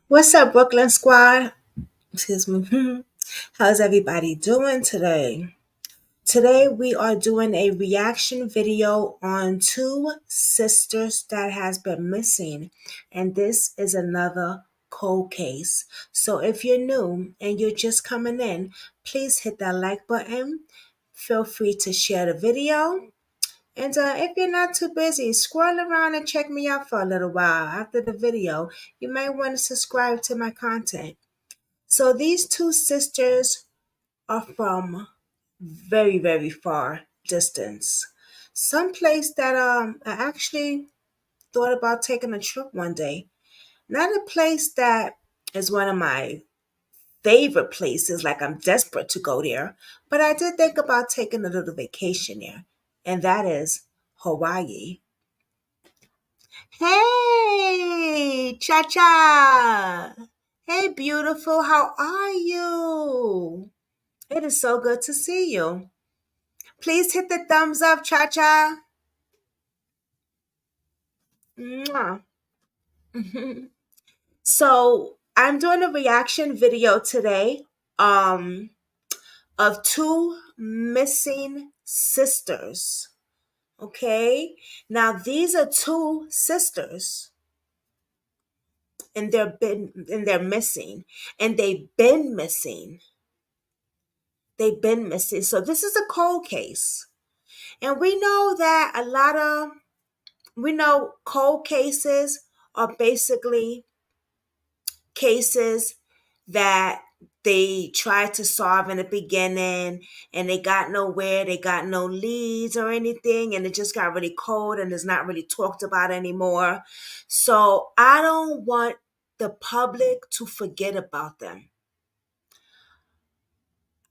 What's up, Brooklyn Squad? Excuse me. How's everybody doing today? Today we are doing a reaction video on two sisters that has been missing, and this is another cold case. So if you're new and you're just coming in, please hit that like button. Feel free to share the video. And if you're not too busy, scroll around and check me out for a little while after the video. You might want to subscribe to my content. So these two sisters are from very, very far distance. Some place that I actually thought about taking a trip one day. Not a place that is one of my favorite places, like I'm desperate to go there, but I did think about taking a little vacation there, and that is Hawaii. Hey, Cha Cha. Hey, beautiful. How are you? It is so good to see you. Please hit the thumbs up, Cha Cha. Mwah. So, I'm doing a reaction video today um, of two missing sisters. Okay? Now, these are two sisters and they're missing and they've been missing. So this is a cold case, and we know that we know cold cases are basically cases that they tried to solve in the beginning and they got nowhere, they got no leads or anything, and it just got really cold and is not really talked about anymore. So I don't want the public to forget about them.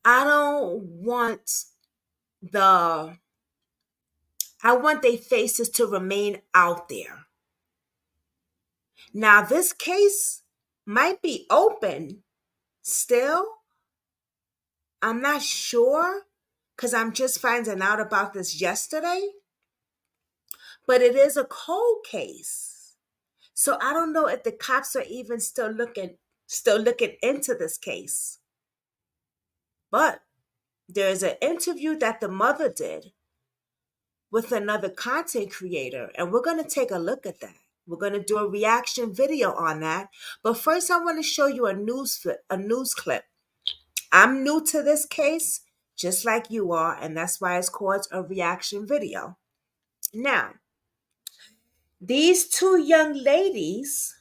I don't want the I want their faces to remain out there. Now this case might be open still. I'm not sure because I'm just finding out about this yesterday, but it is a cold case. So I don't know if the cops are even still looking into this case. But there's an interview that the mother did with another content creator, and we're going to take a look at that. We're going to do a reaction video on that. But first I want to show you a news clip. I'm new to this case, just like you are, and that's why it's called a reaction video. Now, these two young ladies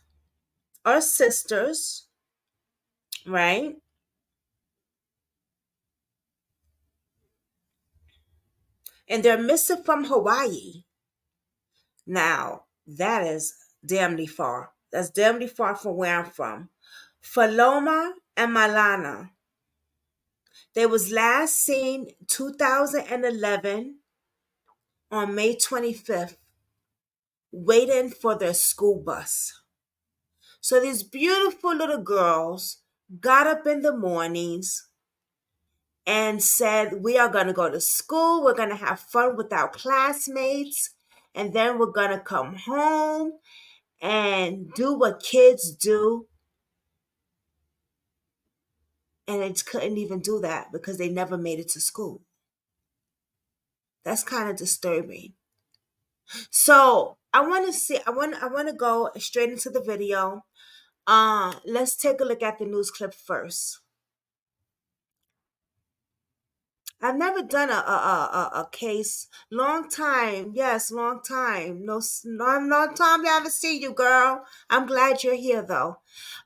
are sisters, right? And they're missing from Hawaii. Now, that is damnly far. That's damnly far from where I'm from. Faloma and Maleina. They was last seen 2011 on May 25th, waiting for their school bus. So these beautiful little girls got up in the mornings and said, we are going to go to school. We're going to have fun with our classmates. And then we're going to come home and do what kids do. And they couldn't even do that because they never made it to school. That's kind of disturbing. So I want to go straight into the video. Let's take a look at the news clip first. I've never done a case. Long time, yes, long time. No, long time to ever see you, girl. I'm glad you're here though.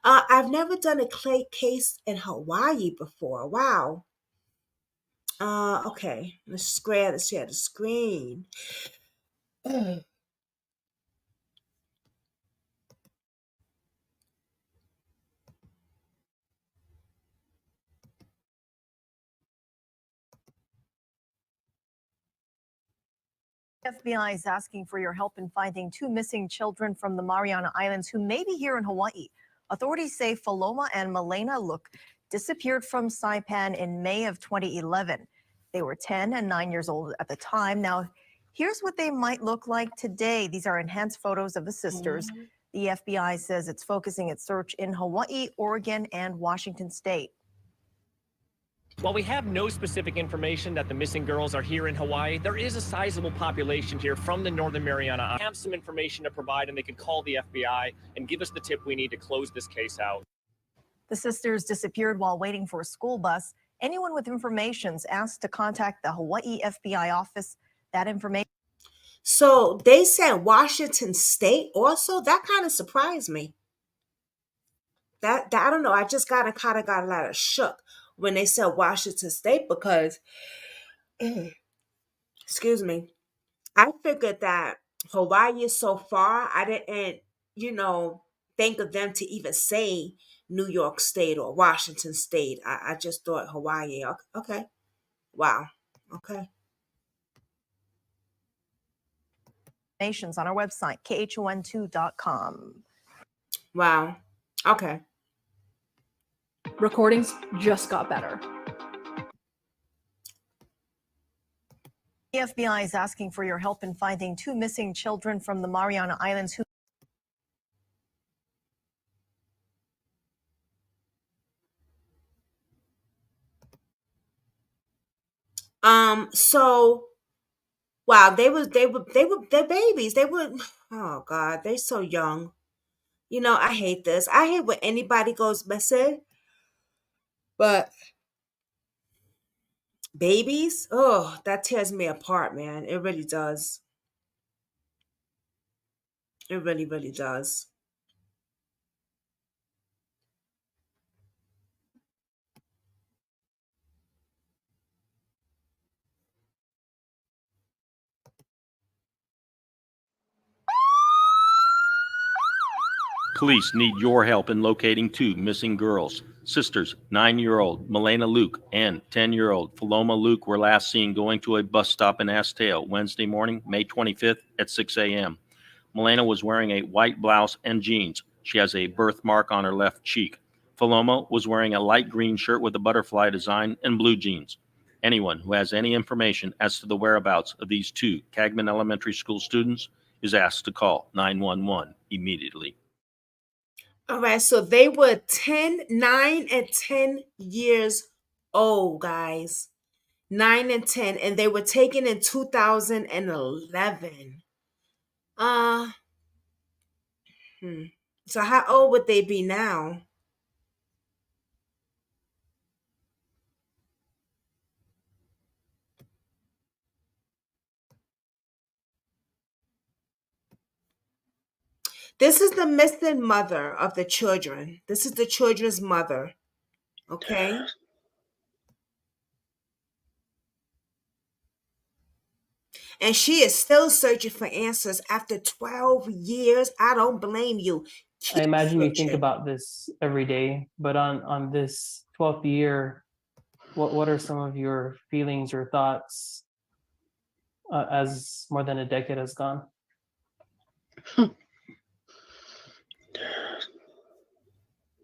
I've never done a clay case in Hawaii before. Wow. Okay. Let's share the screen. FBI is asking for your help in finding two missing children from the Mariana Islands who may be here in Hawaii. Authorities say Faloma and Maleina disappeared from Saipan in May of 2011. They were 10 and 9 years old at the time. Now, here's what they might look like today. These are enhanced photos of the sisters. The FBI says it's focusing its search in Hawaii, Oregon, and Washington state. While we have no specific information that the missing girls are here in Hawaii, there is a sizable population here from the Northern Mariana Islands. I have some information to provide, and they could call the FBI and give us the tip we need to close this case out. The sisters disappeared while waiting for a school bus. Anyone with information is asked to contact the Hawaii FBI office. That information. So they said Washington State also? That kind of surprised me. That I don't know. I just kind of got a lot of shook when they said Washington State because, excuse me, I figured that Hawaii is so far. I didn't, think of them to even say New York State or Washington State. I just thought Hawaii. Okay. Wow. Okay. Information's on our website, khon2.com. Wow. Okay. Recordings just got better. The FBI is asking for your help in finding two missing children from the Mariana Islands who So wow, they're babies. They were, oh God, they're so young. I hate this. I hate when anybody goes missing, but babies, oh, that tears me apart, man. It really does. It really, really does. Police need your help in locating two missing girls. Sisters, 9-year-old Maleina Luke and 10-year-old Faloma Luke were last seen going to a bus stop in Asteo Wednesday morning, May 25th at 6 a.m. Maleina was wearing a white blouse and jeans. She has a birthmark on her left cheek. Faloma was wearing a light green shirt with a butterfly design and blue jeans. Anyone who has any information as to the whereabouts of these two Cagman Elementary School students is asked to call 911 immediately. All right, so they were 10, 9, and 10 years old, guys. 9 and 10, and they were taken in 2011. Uh, So how old would they be now? This is the missing mother of the children. This is the children's mother. Okay? And she is still searching for answers after 12 years. I don't blame you. I imagine you think searching. about this every day, but on this 12th year, what are some of your feelings or thoughts as more than a decade has gone?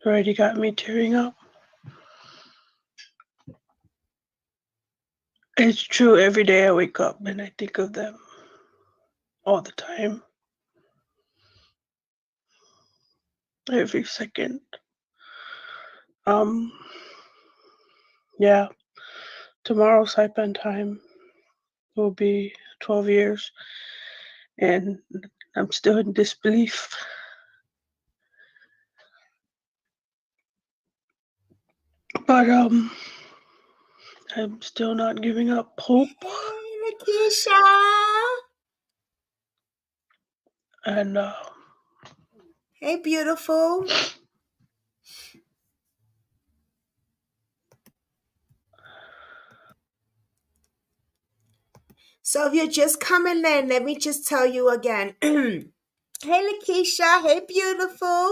Already got me tearing up. It's true. Every day I wake up and I think of them all the time. Every second. Yeah. Tomorrow Saipan time will be 12 years, and I'm still in disbelief. But I'm still not giving up hope. Hey, Lakeisha. And Hey, beautiful. So if you're just coming in, let me just tell you again. Hey, Lakeisha. Hey, beautiful.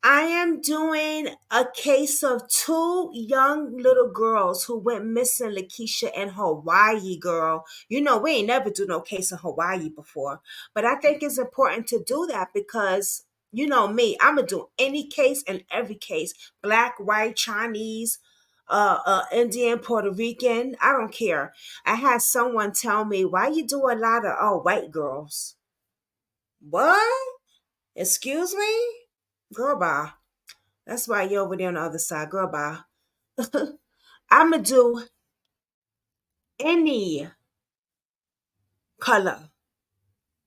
I am doing a case of two young little girls who went missing, Lakeisha, in Hawaii, girl. We ain't never do no case in Hawaii before. But I think it's important to do that because, you know me, I'm going to do any case and every case. Black, white, Chinese, Indian, Puerto Rican. I don't care. I had someone tell me, why you do a lot of white girls? What? Excuse me? Girl, bye. That's why you're over there on the other side. Girl, bye. I'ma do any color,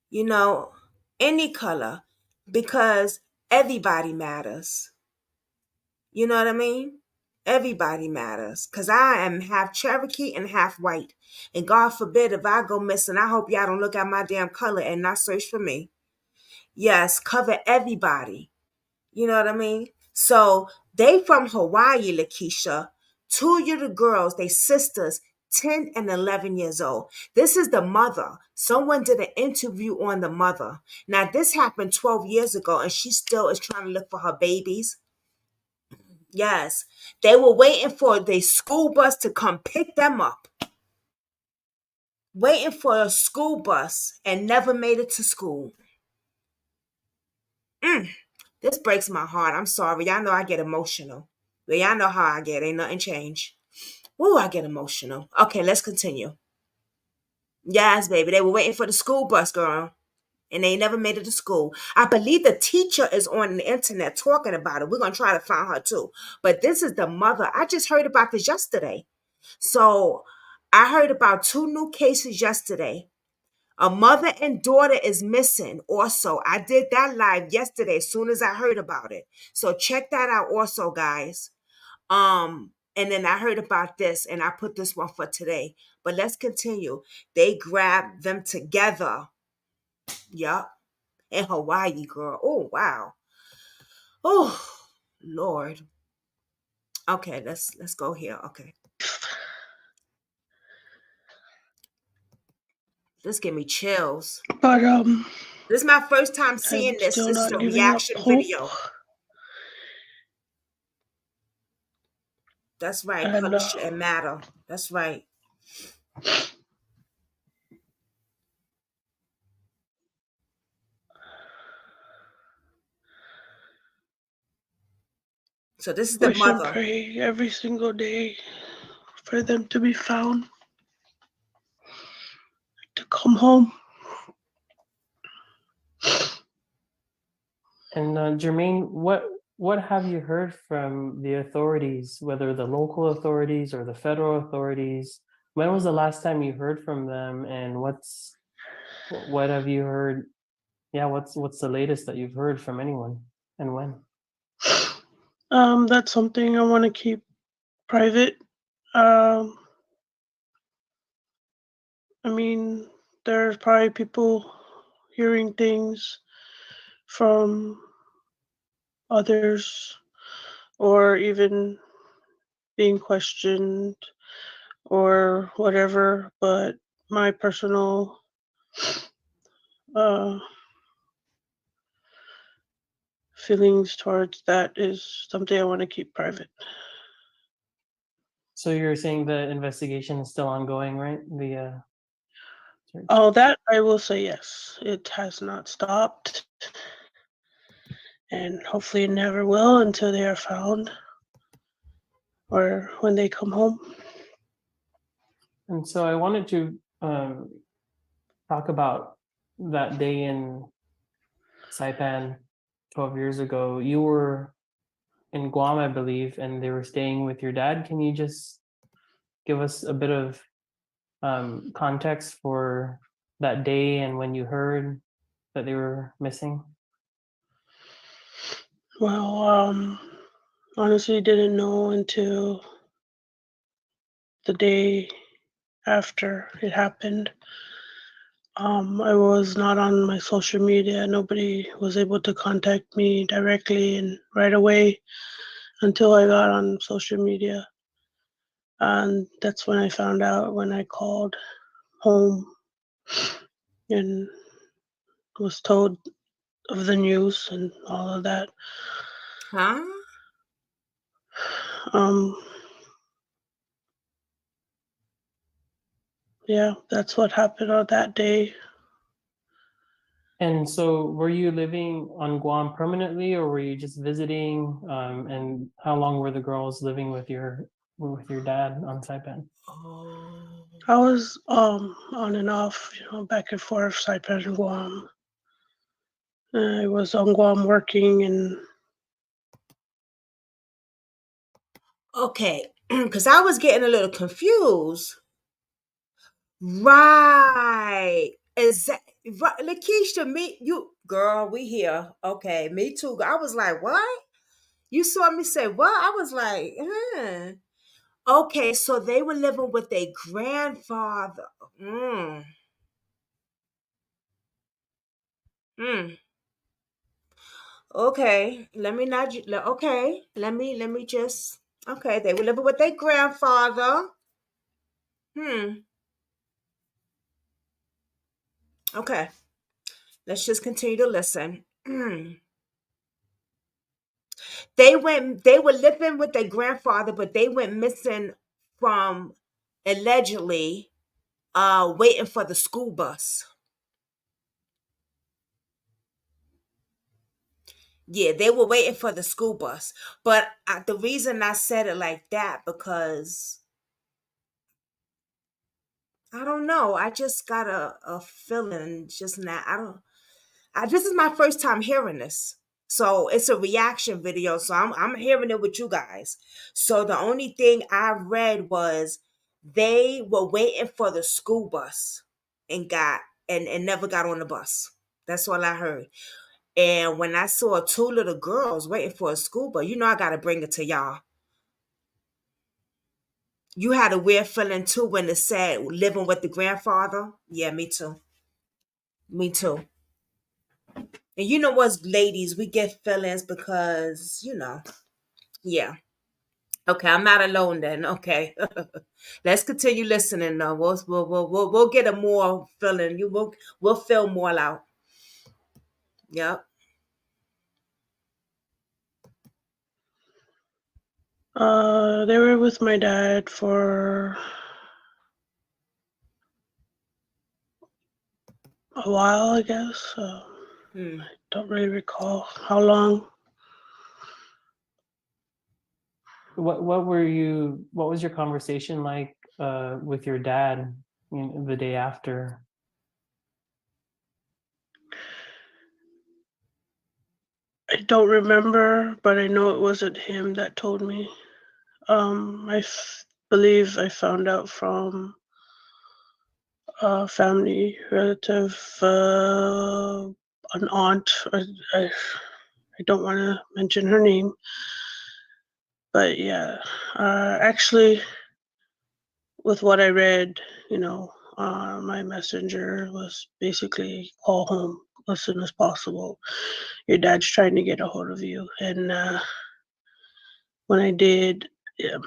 you know, any color, because everybody matters. You know what I mean? Everybody matters. Because I am half Cherokee and half white. And God forbid if I go missing, I hope y'all don't look at my damn color and not search for me. Yes, cover everybody. You know what I mean? So they from Hawaii, Lakeisha. Two of the girls, they sisters, 10 and 11 years old. This is the mother. Someone did an interview on the mother. Now, this happened 12 years ago, and she still is trying to look for her babies. Yes. They were waiting for the school bus to come pick them up. Waiting for a school bus and never made it to school. This breaks my heart. I'm sorry. Y'all know I get emotional. But y'all know how I get. Ain't nothing changed. Woo, I get emotional. Okay, let's continue. Yes, baby. They were waiting for the school bus, girl. And they never made it to school. I believe the teacher is on the internet talking about it. We're going to try to find her too. But this is the mother. I just heard about this yesterday. So I heard about 2 new cases yesterday. A mother and daughter is missing also. I did that live yesterday as soon as I heard about it. So check that out also, guys. And then I heard about this and I put this one for today. But let's continue. They grabbed them together. Yup. In Hawaii, girl. Oh, wow. Oh, Lord. Okay, let's go here. Okay. This give me chills. But This is my first time I'm seeing this. still This is not a giving up reaction hope. video. That's right. And Color shouldn't matter. That's right. So this is the wish and mother. pray every single day for them to be found, to come home. And Jermaine, what have you heard from the authorities, whether the local authorities or the federal authorities? When was the last time you heard from them, and what have you heard? Yeah, what's the latest that you've heard from anyone, and when? That's something I want to keep private. I mean, there's probably people hearing things from others, or even being questioned or whatever, but my personal uh, feelings towards that is something I want to keep private. So you're saying the investigation is still ongoing, right? The search? Oh, that I will say yes. It has not stopped, and hopefully it never will until they are found or when they come home. And so I wanted to talk about that day in Saipan 12 years ago. You were in Guam, I believe, and they were staying with your dad. Can you just give us a bit of context for that day and when you heard that they were missing? Well, honestly, didn't know until the day after it happened. I was not on my social media. Nobody was able to contact me directly and right away until I got on social media. And that's when I found out, when I called home and was told of the news and all of that. Huh? Yeah, that's what happened on that day. And so were you living on Guam permanently, or were you just visiting? And how long were the girls living with your dad on Saipan? Oh. I was on and off, back and forth, Saipan and Guam. I was on Guam working, and Okay, because I was getting a little confused. Right. Exactly. Right. Lakeisha, me, you, girl, we here. Okay, me too. I was like, what? You saw me say what? I was like, hmm. Okay, so they were living with their grandfather. Mm, mm. Okay, let me not. Okay, let me just. Okay, they were living with their grandfather. Hmm. Okay, let's just continue to listen. They were living with their grandfather, but they went missing from allegedly waiting for the school bus. Yeah, they were waiting for the school bus. But the reason I said it like that because I don't know. I just got a feeling just now. This is my first time hearing this. So it's a reaction video. So I'm hearing it with you guys. So the only thing I read was they were waiting for the school bus and never got on the bus. That's all I heard. And when I saw two little girls waiting for a school bus, I gotta bring it to y'all. You had a weird feeling too when it said living with the grandfather. Yeah, me too. Me too. And you know what, ladies, we get feelings because, yeah. Okay, I'm not alone then. Okay. Let's continue listening though. We'll get a more feeling. We'll feel more out. Yep. they were with my dad for a while, I guess. Hmm. Don't really recall how long. What was your conversation like with your dad the day after? I don't remember, but I know it wasn't him that told me. I believe I found out from a family relative, an aunt. I don't want to mention her name, but yeah, actually, with what I read, my messenger was basically call home as soon as possible. Your dad's trying to get a hold of you, and when I did, yeah,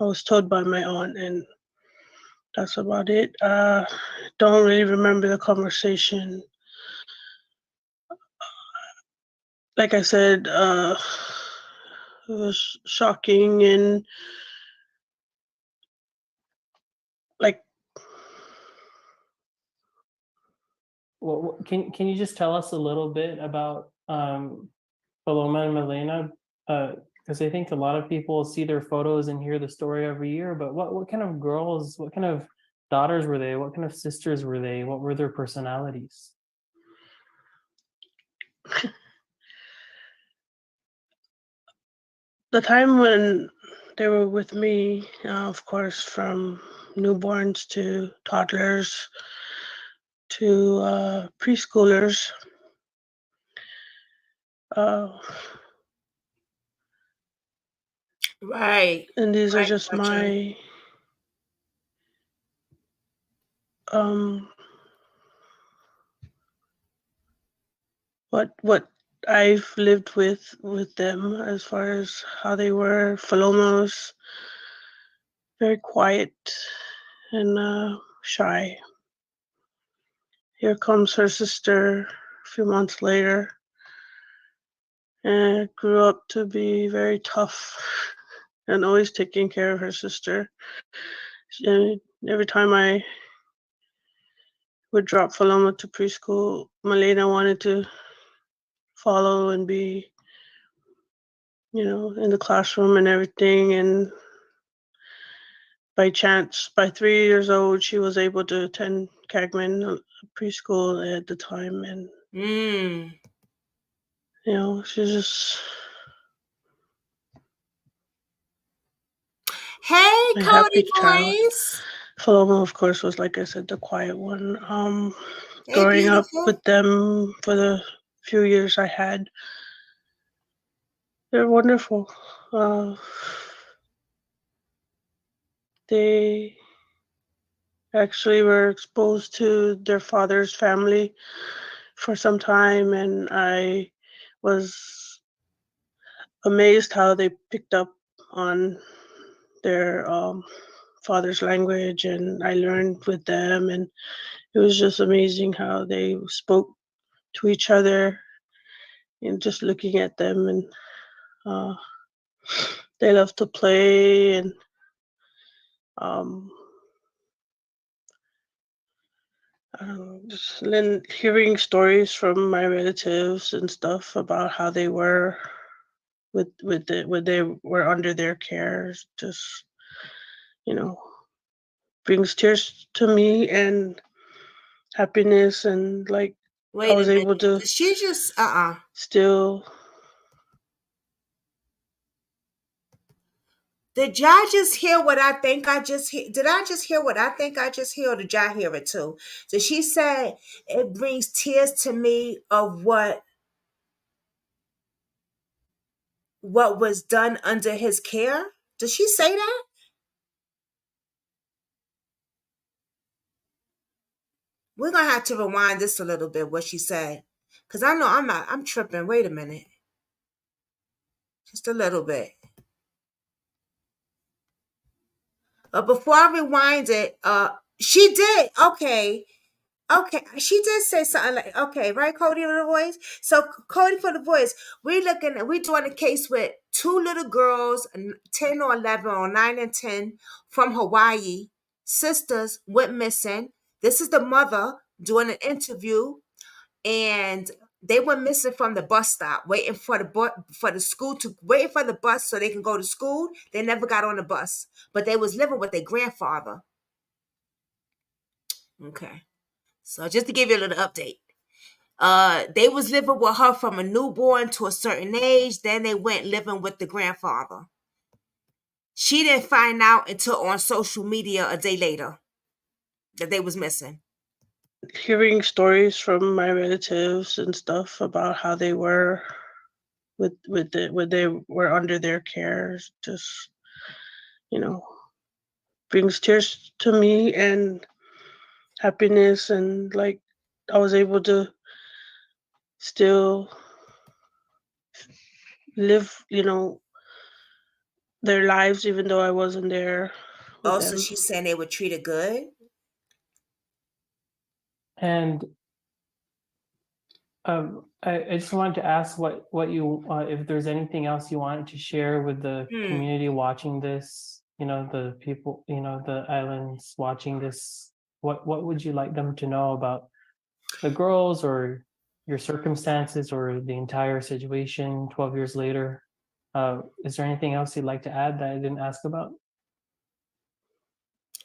I was told by my aunt, and that's about it. Don't really remember the conversation. Like I said, it was shocking, and like, Well, can you just tell us a little bit about Faloma and Maleina? Because I think a lot of people see their photos and hear the story every year. But what kind of girls, what kind of daughters were they? What kind of sisters were they? What were their personalities? the time when they were with me, of course, from newborns to toddlers to preschoolers. Uh, Right. and these are Right. just Gotcha. my um, what I've lived with them as far as how they were. Faloma was very quiet and shy. Here comes her sister a few months later, and grew up to be very tough and always taking care of her sister. And every time I would drop Faloma to preschool, Maleina wanted to follow and be, in the classroom and everything. And by chance, by 3 years old, she was able to attend Cagman preschool at the time. And Mm. You know, she's just Hey, a Cody happy child. boys. Faloma, of course, was, like I said, the quiet one. Hey, Growing up beautiful. with them for the few years I had, they're wonderful. They actually were exposed to their father's family for some time, and I was amazed how they picked up on their father's language, and I learned with them, and it was just amazing how they spoke to each other, and just looking at them, and uh, they love to play, and um, just hearing stories from my relatives and stuff about how they were when they were under their care, just, you know, brings tears to me and happiness, and like I Wait a was able minute. to She just still. Did y'all just hear what I think I just hear? Did I just hear what I think I just hear, or did y'all hear it too? So she said it brings tears to me of what was done under his care. Did she say that? We're gonna have to rewind this a little bit, what she said. Cause I know I'm tripping. Wait a minute. Just a little bit. Before I rewind it, she did. Okay. Okay, she did say something like, okay, right, Cody for the voice. So Cody for the voice, we're doing a case with two little girls, 10 or 11 or 9 and 10 from Hawaii. Sisters went missing. This is the mother doing an interview, and they went missing from the bus stop, waiting for the school to waiting for the bus so they can go to school. They never got on the bus, but they was living with their grandfather. Okay. So just to give you a little update. They was living with her from a newborn to a certain age. Then they went living with the grandfather. She didn't find out until on social media a day later that they was missing. Hearing stories from my relatives and stuff about how they were when they were under their care, just, you know, brings tears to me and happiness, and like I was able to still live, their lives even though I wasn't there with Also, them. she's saying they were treated good. And I just wanted to ask what you if there's anything else you wanted to share with the community watching this, the people, the islands watching this. What would you like them to know about the girls, or your circumstances, or the entire situation 12 years later? Is there anything else you'd like to add that I didn't ask about?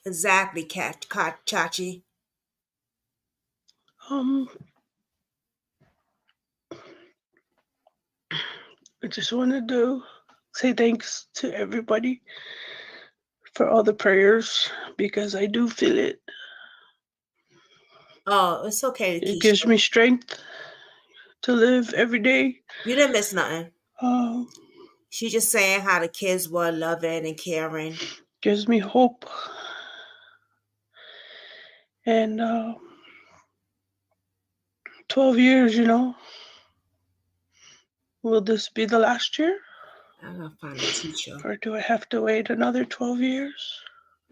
Exactly, Chachi. I just wanted to say thanks to everybody for all the prayers, because I do feel it. Oh, it's okay, It Keisha. gives me strength to live every day. You didn't miss nothing. Um, She just saying how the kids were loving and caring. Gives me hope. And 12 years, will this be the last year? I'm gonna find a teacher. Or do I have to wait another 12 years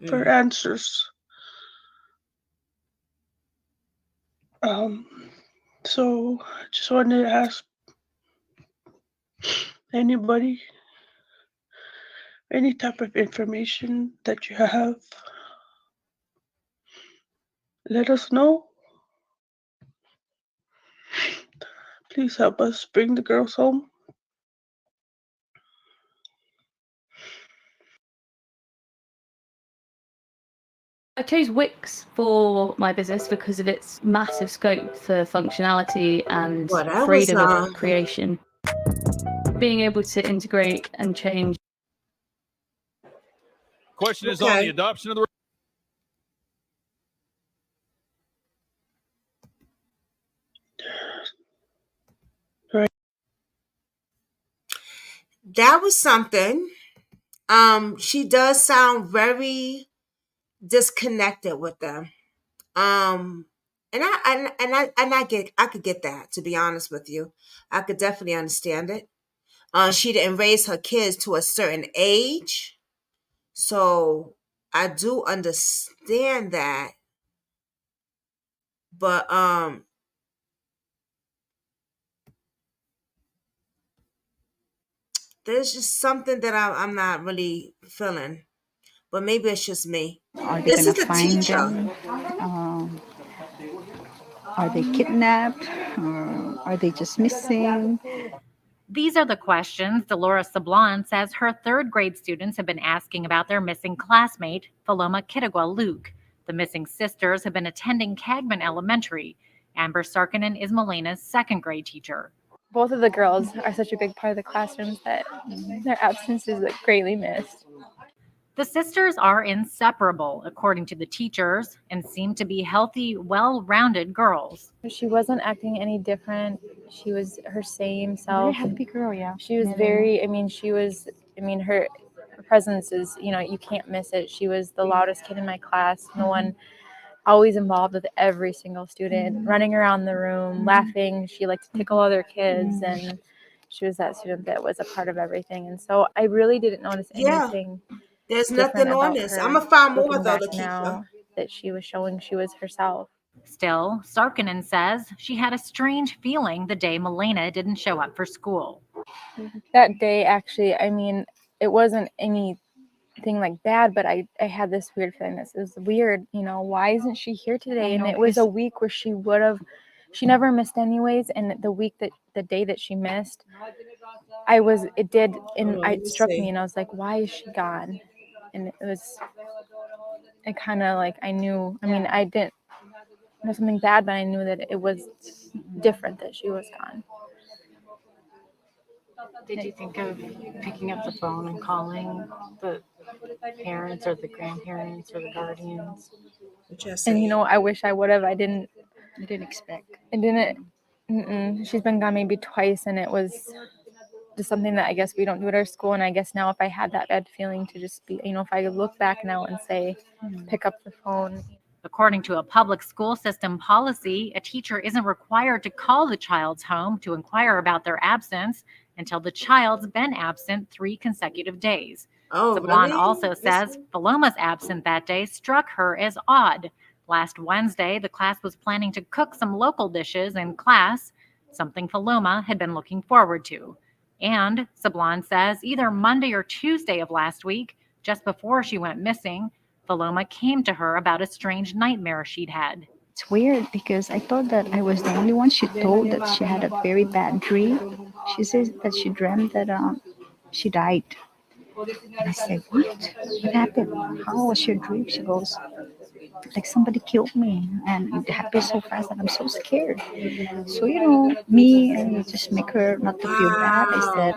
for answers? So I just wanted to ask anybody, any type of information that you have, let us know. Please help us bring the girls home. I chose Wix for my business because of its massive scope for functionality and Well, that was freedom of creation. being able to integrate and change. Question is on the adoption of the. That was something. She does sound very disconnected with them. And I could get that, to be honest with you. I could definitely understand it. She didn't raise her kids to a certain age. So I do understand that. But there's just something that I'm not really feeling. But maybe it's just me. Are they This going is to the find teacher. them? Are they kidnapped? Or are they just missing? These are the questions Dolores Sablon says her third grade students have been asking about their missing classmate, Faloma Luke. The missing sisters have been attending Cagman Elementary. Amber Sarkinen is Maleina's second grade teacher. Both of the girls are such a big part of the classrooms that their absence is greatly missed. The sisters are inseparable, according to the teachers, and seem to be healthy, well-rounded girls. She wasn't acting any different. She was her same self. Very happy girl, yeah. She was her presence is, you can't miss it. She was the loudest kid in my class. No one, always involved with every single student, running around the room, laughing. She liked to tickle other kids, and she was that student that was a part of everything. And so I really didn't notice anything. There's nothing on this. I'm gonna find more though to keep now that she was showing she was herself. Still, Sarkinen says she had a strange feeling the day Maleina didn't show up for school. That day, actually, it wasn't anything like bad, but I had this weird feeling. This is weird, why isn't she here today? And it was a week where she never missed anyways. And the day that she missed, it struck me, and I was like, why is she gone? And it kind of like, I knew, I didn't know something bad, but I knew that it was different that she was gone. Did you think of picking up the phone and calling the parents or the grandparents or the guardians? And I wish I would have. I didn't expect. I didn't. She's been gone maybe twice, and it was just something that I guess we don't do at our school. And I guess now if I had that bad feeling to just be, if I could look back now and say, pick up the phone. According to a public school system policy, a teacher isn't required to call the child's home to inquire about their absence until the child's been absent 3 consecutive days. Sablon also says Faloma's absence that day struck her as odd. Last Wednesday, the class was planning to cook some local dishes in class, something Faloma had been looking forward to. And, Sablon says, either Monday or Tuesday of last week, just before she went missing, Faloma came to her about a strange nightmare she'd had. It's weird because I thought that I was the only one she told that she had a very bad dream. She says that she dreamt that she died. And I said, what? What happened? How was your dream? She goes, like somebody killed me, and it happened so fast that I'm so scared. So, me, and just make her not to feel bad. I said,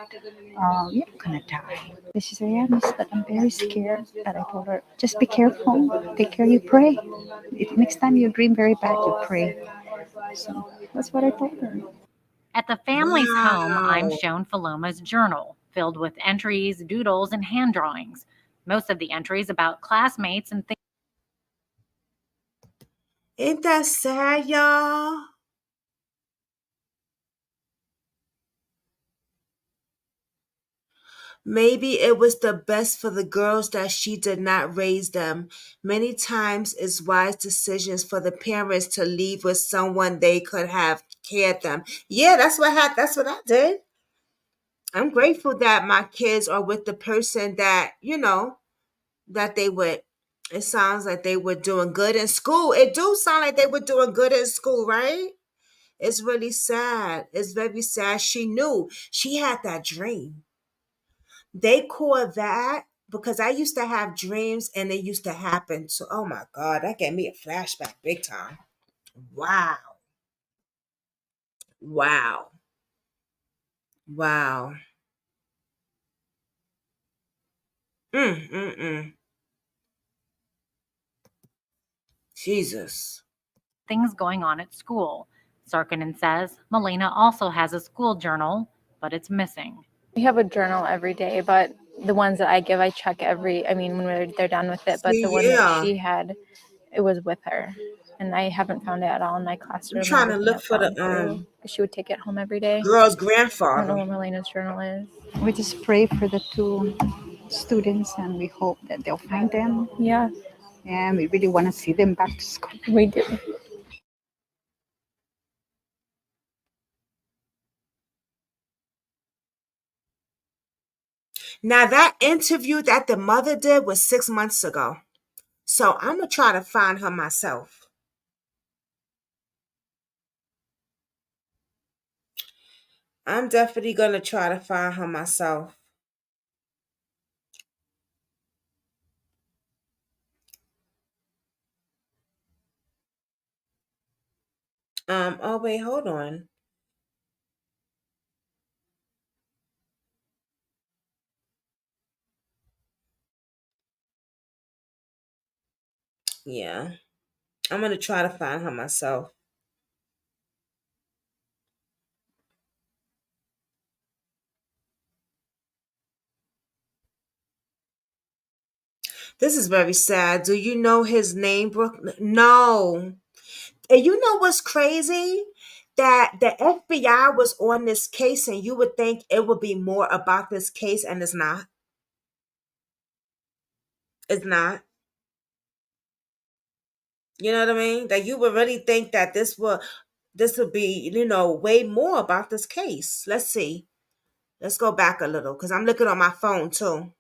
you're gonna die. And she said, yeah, miss, but I'm very scared. But I told her, just be careful, take care, you pray. If next time you dream very bad, you pray. So that's what I told her. At the family's home, I'm shown Faloma's journal, filled with entries, doodles, and hand drawings. Most of the entries about classmates and things. Ain't that sad, y'all? Maybe it was the best for the girls that she did not raise them. Many times it's wise decisions for the parents to leave with someone they could have cared them. Yeah, that's what I did. I'm grateful that my kids are with the person that, that they would. It sounds like they were doing good in school. It do sound like they were doing good in school, right? It's really sad. It's very sad. She knew. She had that dream. They call that, because I used to have dreams and they used to happen. So, oh my God, that gave me a flashback big time. Wow. Wow. Wow. Mm, mm, mm. Jesus. Things going on at school. Sarkinen says Maleina also has a school journal, but it's missing. We have a journal every day, but the ones that I give, I check when they're done with it. But See, the one that yeah. she had, it was with her. And I haven't found it at all in my classroom. I'm trying to Everything look I've for the gone through. She would take it home every day. girl's I don't know grandfather. where Maleina's journal is. We just pray for the two students and we hope that they'll find them. Yeah. And we really want to see them back to school. We do. Now that interview that the mother did was 6 months ago. So I'm gonna try to find her myself. I'm definitely gonna try to find her myself. Oh wait, hold on. Yeah. I'm gonna try to find her myself. This is very sad. Do you know his name, Brooke? No. And you know what's crazy? That the FBI was on this case, and you would think it would be more about this case, and it's not. It's not. You know what I mean? That you would really think that this would be, way more about this case. Let's see. Let's go back a little because I'm looking on my phone too.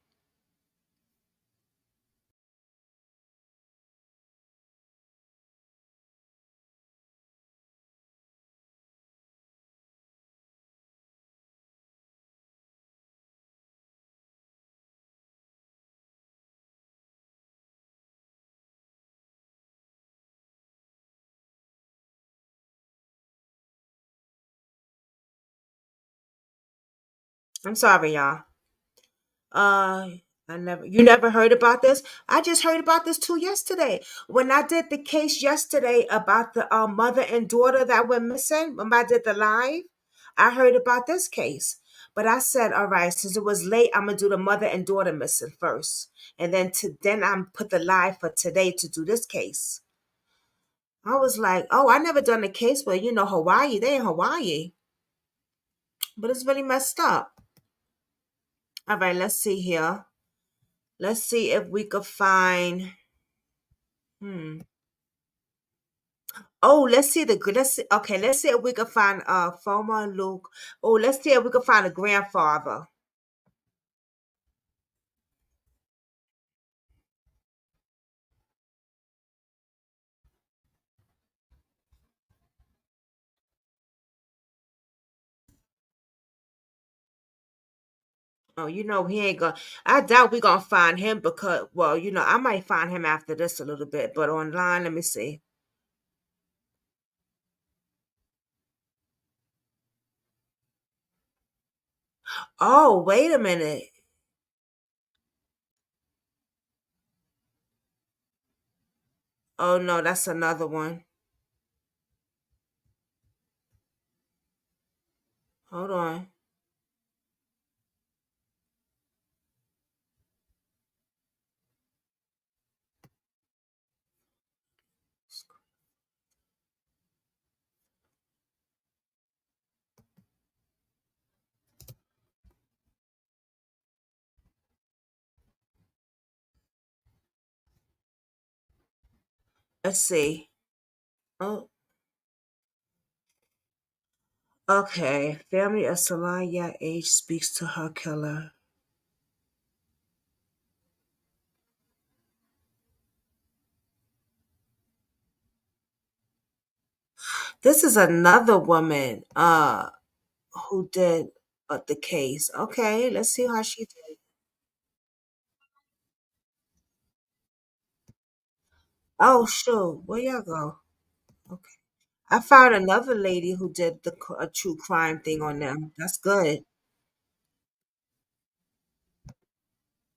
I'm sorry, y'all. Uh, you never heard about this? I just heard about this too yesterday. When I did the case yesterday about the mother and daughter that were missing, when I did the live, I heard about this case. But I said, all right, since it was late, I'm gonna do the mother and daughter missing first, and then I'm put the live for today to do this case. I was like, oh, I never done a case where Hawaii. They in Hawaii, but it's really messed up. All right, let's see here. Let's see if we could find. Hmm. Oh, Okay, let's see if we can find Foma and Luke. Oh, let's see if we can find a grandfather. Oh, he ain't gonna. I doubt we gonna find him because, well, I might find him after this a little bit, but online, let me see. Oh, wait a minute. Oh no, that's another one. Hold on. Let's see. Oh, okay. Family of Salaya age speaks to her killer. This is another woman who did the case. Okay, let's see how she did. Oh, sure. Where y'all go? Okay. I found another lady who did a true crime thing on them. That's good.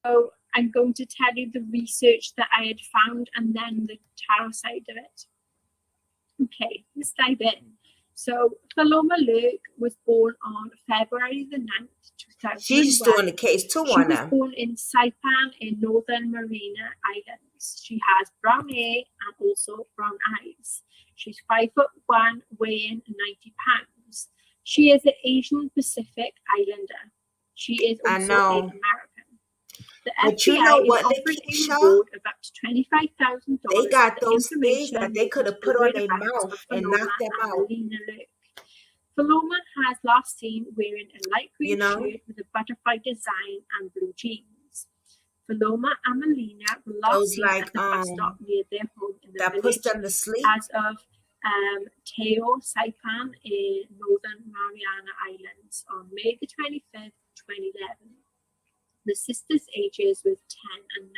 So I'm going to tell you the research that I had found and then the tarot side of it. Okay, let's dive in. So Faloma Luke was born on February the 9th, 2001. She's doing the case too She on was them. born in Saipan in northern Mariana Islands. She has brown hair and also brown eyes. She's 5'1", weighing 90 pounds. She is an Asian Pacific Islander. She is also an American. The But you FBI know is what, offering a Lakeisha? reward of up to $25,000. They got for the those things that information they could have put on their whereabouts mouth of and Faloma knocked them and out. Maleina Luke. Faloma has last seen wearing a light green You know? shirt with a butterfly design and blue jeans. Faloma and Maleina were last Those seen like at the bus stop near their home in the that puts village them to sleep. as of Teo Saipan in northern Mariana Islands on May the 25th, 2011. The sisters' ages were 10 and 9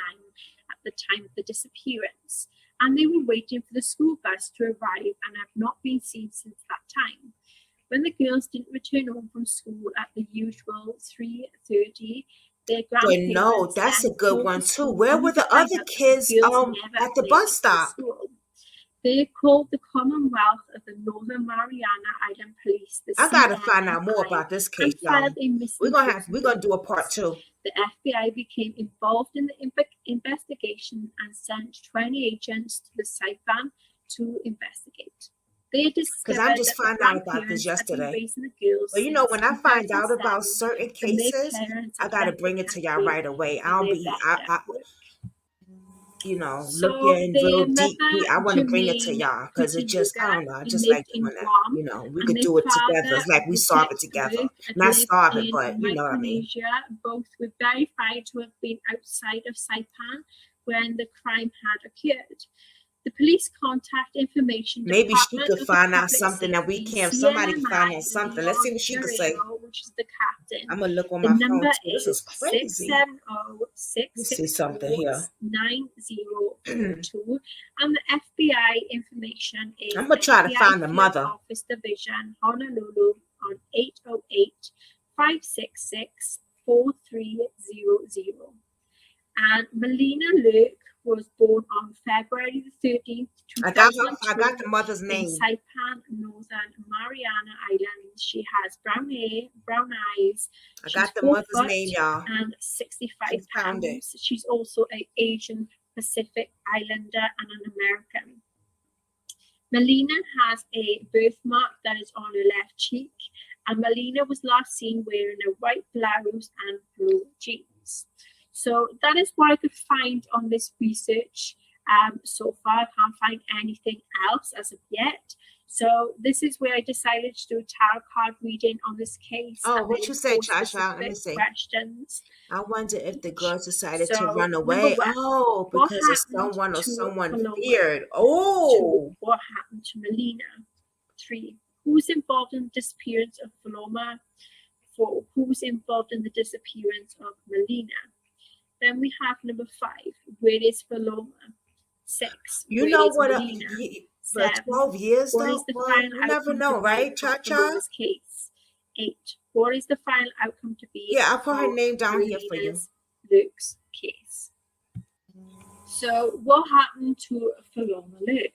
at the time of the disappearance, and they were waiting for the school bus to arrive and have not been seen since that time. When the girls didn't return home from school at the usual 3:30, their But grandparents no, that's a then good called one the too. school Where only were to the find other out that kids the girls never at the made bus it to stop? school. They called the Commonwealth of the Northern Mariana Island Police, the I gotta find out more CNMI, about this case, and y'all. filed a missing We're gonna persons do a report. part 2. The FBI became involved in the investigation and sent 20 agents to the Saipan to investigate. They discovered I'm just that the finding out about grandparents this had been yesterday. raising the girls But you know, since when I find out about 2007, certain when their cases, parents I had gotta left the bring it to y'all country right away. for I'll their be, better work. you know, So looking their real deep. mother, I want to bring it to Jermaine y'all because it just, I don't know, I just lived like in doing that. Guam, You know, we and could their do it together. father, It's like we solve it together. Luke, had Not lived solve it, in but you know what I mean. Micronesia. Both were verified to have been outside of Saipan when the crime had occurred. The police contact information Maybe she department could of find the out public something that we safety, can't. Somebody can find CNMI, out something. Let's see what she could say. Guerrero, which is the captain. I'm gonna look on The my number phone too. This is is crazy. 670-664-9042, and the FBI information is I'm gonna try to FBI find the Field mother. Office Division, Honolulu, on 808-566-4300. And Maleina Luke was born on February the 13th, 2002. I got the mother's In name. Saipan, northern Mariana Islands. She has brown hair, brown eyes. I She's got the 4 mother's foot name, y'all. and 65 She found it. pounds. She's also an Asian Pacific Islander and an American. Maleina has a birthmark that is on her left cheek, and Maleina was last seen wearing a white blouse and blue jeans. So that is what I could find on this research. So far, I can't find anything else as of yet. So this is where I decided to do a tarot card reading on this case. Oh, and what then you say, four Chasha? Let me specific see. Questions. I wonder if the girls decided to So, run number away. one, Oh, what because of happened someone or to someone Faloma? feared. 2, Oh, what happened to Maleina? 3, who's involved in the disappearance of Faloma? 4, who's involved in the disappearance of Maleina? Then we have number 5, where is Faloma? 6, you where know is what? Maleina? For 7, 12 years, what though, is the well, final you never outcome know, to right, be Cha of Cha? Faloma's case? 8, what is the final outcome to be Yeah, I'll put her of name down here for you. Maleina's Luke's case? So what happened to Faloma Luke?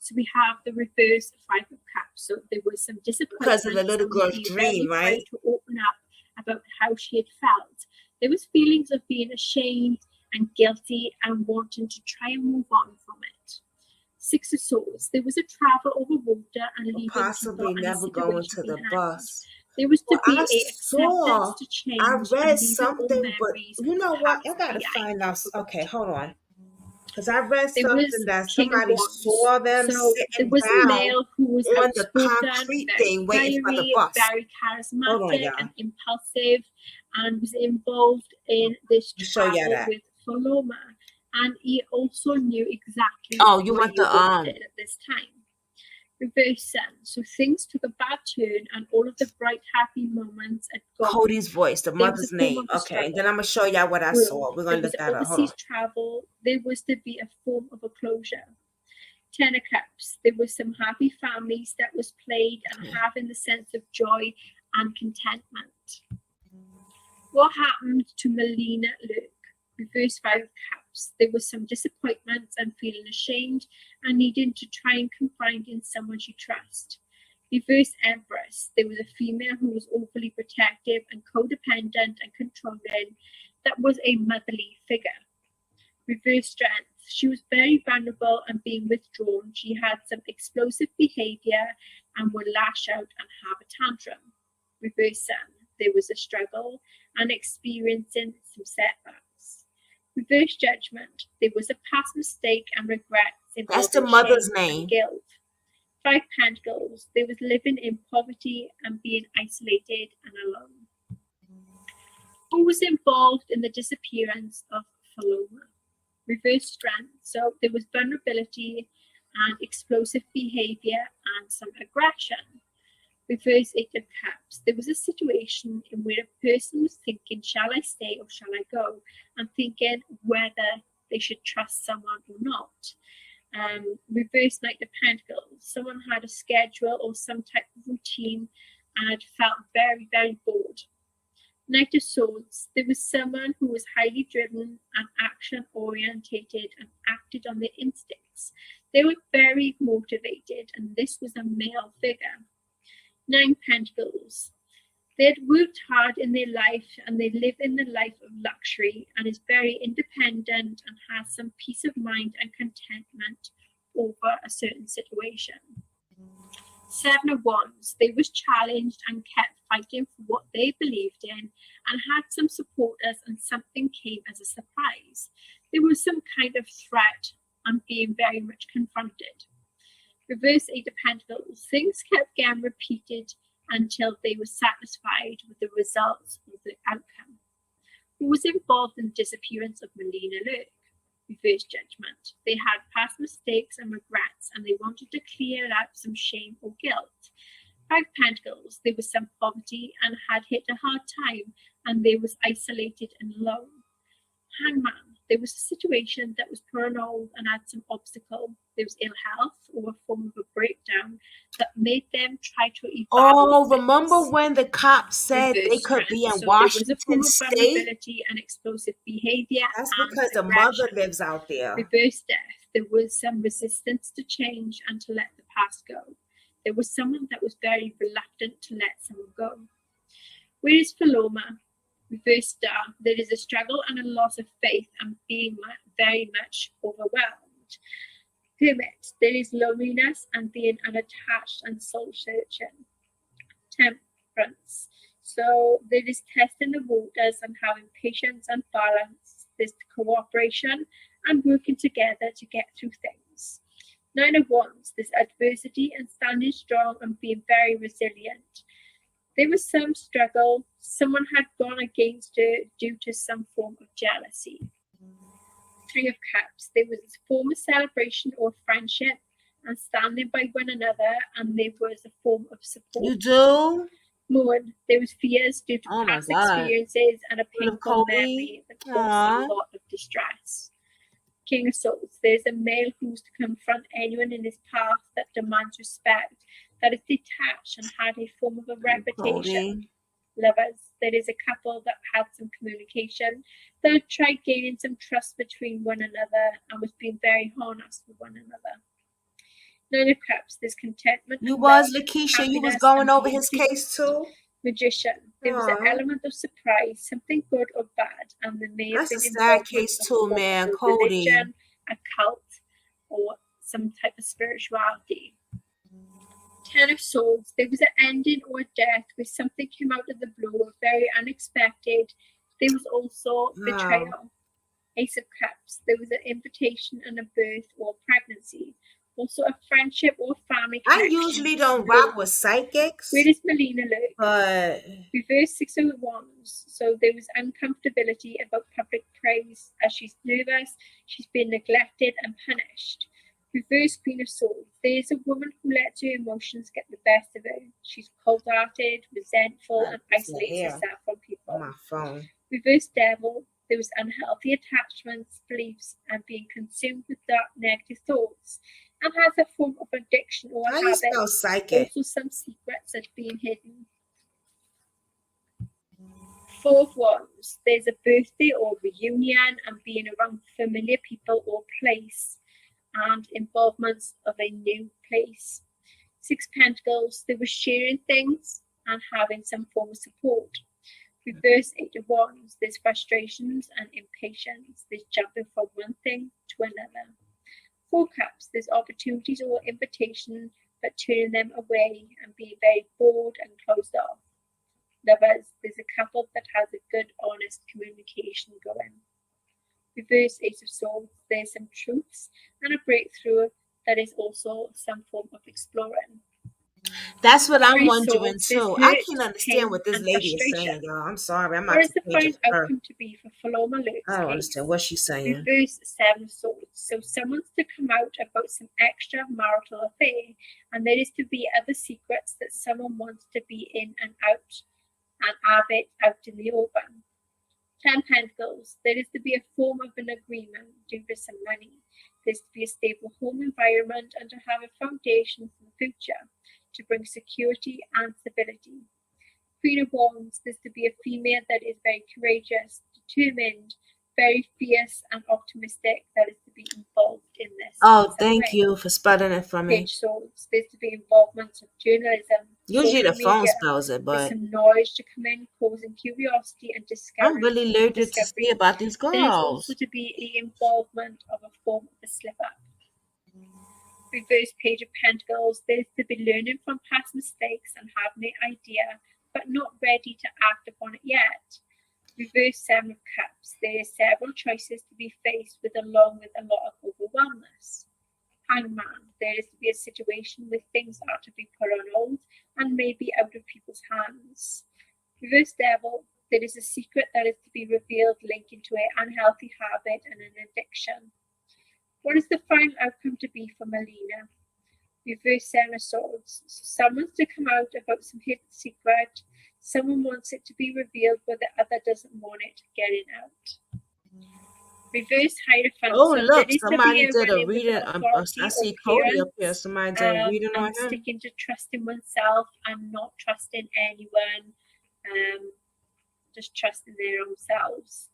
So we have the reverse 5 of cups. So there was some disappointment Because of the little and girl's being dream, very right? proud to open up about how she had felt. There was feelings of being ashamed and guilty and wanting to try and move on from it. 6 of Swords. There was a travel over water and leaving Possibly people and never going to situation the behind. bus. There was to Well, be I a saw, acceptance to change I and read leaving all something, but memories you of know the what? I past gotta behind. find out. Okay, hold on. Because I read There was something that King of somebody Wands. saw them So there sitting was a down male who was on the outspoken, concrete very thing waiting for the fiery, bus. very Hold on, charismatic y'all. and impulsive, and was involved in this I'll show y'all travel that. with Faloma. And he also knew exactly Oh, you what want he the wanted at this time. Reverse Sun. So things took a bad turn, and all of the bright, happy moments had gone. Cody's voice, the There was a mother's form name. of a Okay, and then struggle. I'm gonna show y'all what I Boom. saw. We're There gonna was look that up. Hold on. overseas travel. There was to be a form of a closure. 10 of Cups. There were some happy families that was played and having the sense of joy and contentment. What happened to Maleina Luke? Reverse 5 of Cups. There was some disappointments and feeling ashamed and needing to try and confide in someone you trust. Reverse Empress. There was a female who was overly protective and codependent and controlling that was a motherly figure. Reverse Strength. She was very vulnerable and being withdrawn. She had some explosive behavior and would lash out and have a tantrum. Reverse Sun. There was a struggle and experiencing some setbacks. Reverse Judgment. There was a past mistake and regrets involving That's the mother's shame name. and guilt. 5 Pentacles. There was living in poverty and being isolated and alone. Who was involved in the disappearance of Faloma? Reverse Strength. So there was vulnerability and explosive behavior and some aggression. Reverse 8 of Cups. There was a situation in where a person was thinking, shall I stay or shall I go? And thinking whether they should trust someone or not. Reverse Knight of Pentacles. Someone had a schedule or some type of routine and had felt very, very bored. Knight of Swords. There was someone who was highly driven and action orientated and acted on their instincts. They were very motivated, and this was a male figure. 9 Pentacles. They had worked hard in their life and they live in the life of luxury and is very independent and has some peace of mind and contentment over a certain situation. 7 of Wands. They was challenged and kept fighting for what they believed in and had some supporters, and something came as a surprise. There was some kind of threat and being very much confronted. Reverse 8 of Pentacles. Things kept getting repeated until they were satisfied with the results of the outcome. Who was involved in the disappearance of Maleina Luke? Reverse Judgment. They had past mistakes and regrets and they wanted to clear out some shame or guilt. 5 Pentacles. There was some poverty and had hit a hard time and they was isolated and alone. Hangman. There was a situation that was prolonged and had some obstacle. There was ill health or a form of a breakdown that made them try to evaluate. Oh, remember when the cops said Reverse they could be in strength. So Washington there was a form of State? vulnerability and explosive behavior. That's and because the aggression. mother lives out there. Reverse death. There was some resistance to change and to let the past go. There was someone that was very reluctant to let someone go. Where is Faloma? Reverse star. There is a struggle and a loss of faith and being very much overwhelmed. Hermit. There is loneliness and being unattached and soul searching. Temperance. So there is testing the waters and having patience and balance. There's cooperation and working together to get through things. 9 of Wands. There's adversity and standing strong and being very resilient. There was some struggle. Someone had gone against her due to some form of jealousy. 3 of Cups. There was a form of celebration or friendship and standing by one another, and there was a form of support. You do? Moon. There was fears due to past experiences and a painful Cody. memory that caused a lot of distress. King of Swords. There's a male who's to confront anyone in his path that demands respect, that is detached and had a form of a reputation. Lovers. There is a couple that had some communication, that had tried gaining some trust between one another and was being very honest with one another. 9 of Cups. There's contentment. You was, Lakeisha, you was going over his case too? Magician. There was an element of surprise, something good or bad, and there may have That's been a sad case too, man, Cody. Religion, a cult, or some type of spirituality. 10 of Swords. There was an ending or a death where something came out of the blue, very unexpected. There was also betrayal. Ace of Cups. There was an invitation and a birth or pregnancy. Also a friendship or family connection. I usually don't rock with psychics. Where is Maleina Luke? But reverse 6 of Wands. So there was uncomfortability about public praise as she's nervous. She's been neglected and punished. Reverse Queen of Swords. There's a woman who lets her emotions get the best of her. She's cold-hearted, resentful, and isolates herself from people. On my phone. Reverse Devil. There was unhealthy attachments, beliefs, and being consumed with dark, negative thoughts, and has a form of addiction or How habit. you spell psychic? Also, some secrets that are being hidden. Fourth ones, there's a birthday or reunion and being around familiar people or place and involvements of a new place. Six Pentacles, they were sharing things and having some form of support. Reverse Eight of Wands, there's frustrations and impatience. There's jumping from one thing to another. Four Cups, there's opportunities or invitation, but turning them away and being very bored and closed off. Lovers, there's a couple that has a good, honest communication going. Reverse Ace of Swords, there's some truths and a breakthrough that is also some form of exploring. That's what I'm Three wondering Swords, there's too. I hurt, can't understand pain, what this and lady is saying, frustration. y'all. I'm sorry. I'm What not is too the patient final for her. outcome to be for Faloma Luke's I don't case? understand what she's saying. Reverse Seven of Swords. So someone's to come out about some extra marital affair, and there is to be other secrets that someone wants to be in and out, and have it out in the open. 10 Pentacles. There is to be a form of an agreement due to some money. There's to be a stable home environment and to have a foundation for the future to bring security and stability. Queen of Wands. There's to be a female that is very courageous, determined, very fierce and optimistic that is to be involved in this. Oh, thank you for spelling it for me. Page Swords. There's to be involvement of journalism. Usually the social phone media. spells it, There's but some knowledge to come in, causing curiosity and discovery. I'm really allergic to see about these There is girls. also to be the involvement of a form of a slip up. Reverse Page of Pentacles. There's to be learning from past mistakes and having an idea, but not ready to act upon it yet. Reverse Seven of Cups. There are several choices to be faced with, along with a lot of overwhelmness. Hangman. There is to be a situation where things are to be put on hold and maybe out of people's hands. Reverse Devil. There is a secret that is to be revealed linking to an unhealthy habit and an addiction. What is the final outcome to be for Maleina? Reverse Seven of Swords. So someone's to come out about some hidden secret. Someone wants it to be revealed, but the other doesn't want it getting out. Reverse Hierophant. Oh, So look, there is somebody to be a did a running with reading. authority I see or Cody up here. clearance, Somebody did a reading on and him. sticking to trusting oneself and not trusting anyone, just trusting their own selves.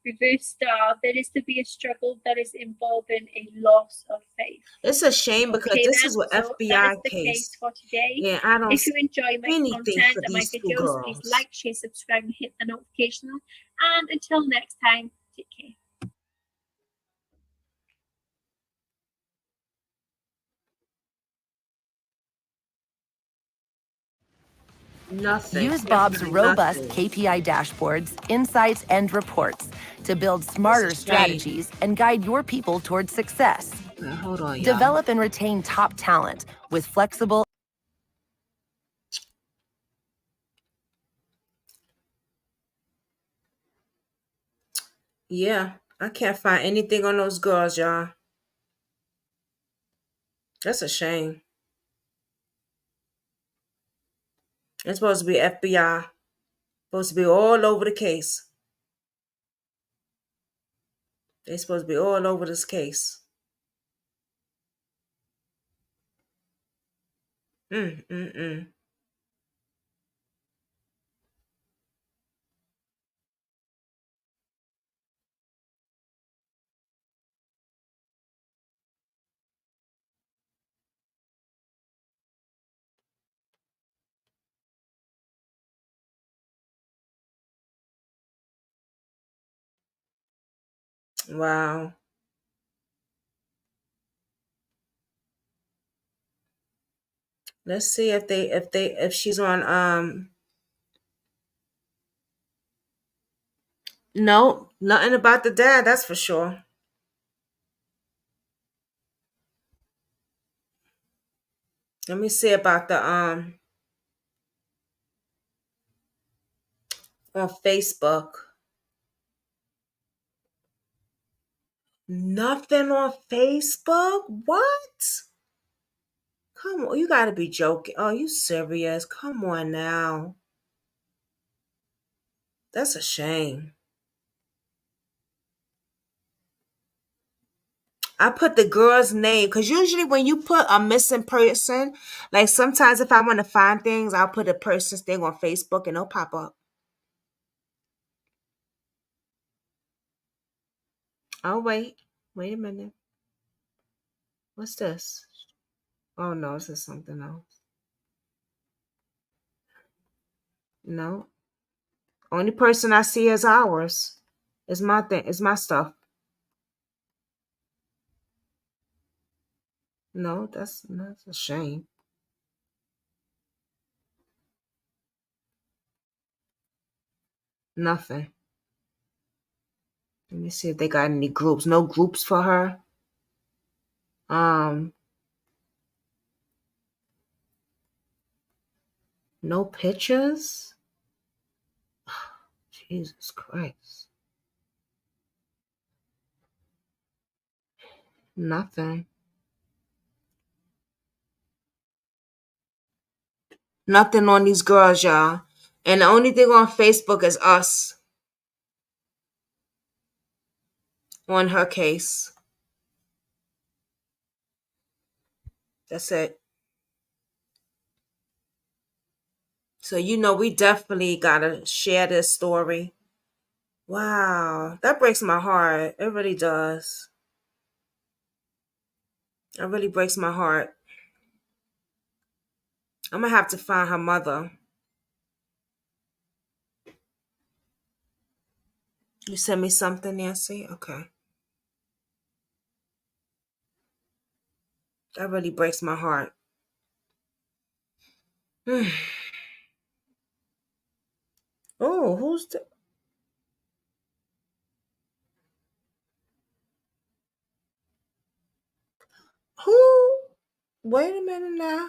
Reverse Star. There is to be a struggle that is involving a loss of faith. It's a shame because this is what so FBI that is the case. case for today. Yeah, I don't If you see enjoy my anything content for and my these two videos, please girls. like, share, subscribe, and hit the notification. And until next time, take care. Nothing. Use Bob's Absolutely robust nothing. KPI dashboards, insights, and reports to build smarter shame. strategies and guide your people towards success. Hold on, y'all. Develop and retain top talent with flexible. Yeah, I can't find anything on those girls, y'all. That's a shame. It's supposed to be FBI. Supposed to be all over the case. They're supposed to be all over this case. Mm. Wow. Let's see if she's on no, nothing about the dad, that's for sure. Let me see about the on Facebook. Nothing on Facebook? What? Come on, you gotta be joking. Oh, you serious? Come on now. That's a shame. I put the girl's name because usually when you put a missing person, like sometimes if I want to find things, I'll put a person's thing on Facebook and it'll pop up. Oh, wait. Wait a minute. What's this? Oh, no, this is something else. No. Only person I see is ours. It's my thing. It's my stuff. No, that's a shame. Nothing. Let me see if they got any groups. No groups for her. No pictures. Jesus Christ. Nothing. Nothing on these girls, y'all. And the only thing on Facebook is us on her case. That's it. So, we definitely got to share this story. Wow. That breaks my heart. It really does. It really breaks my heart. I'm going to have to find her mother. You sent me something, Nancy? Okay. That really breaks my heart. Oh, who's the... Who? Wait a minute now.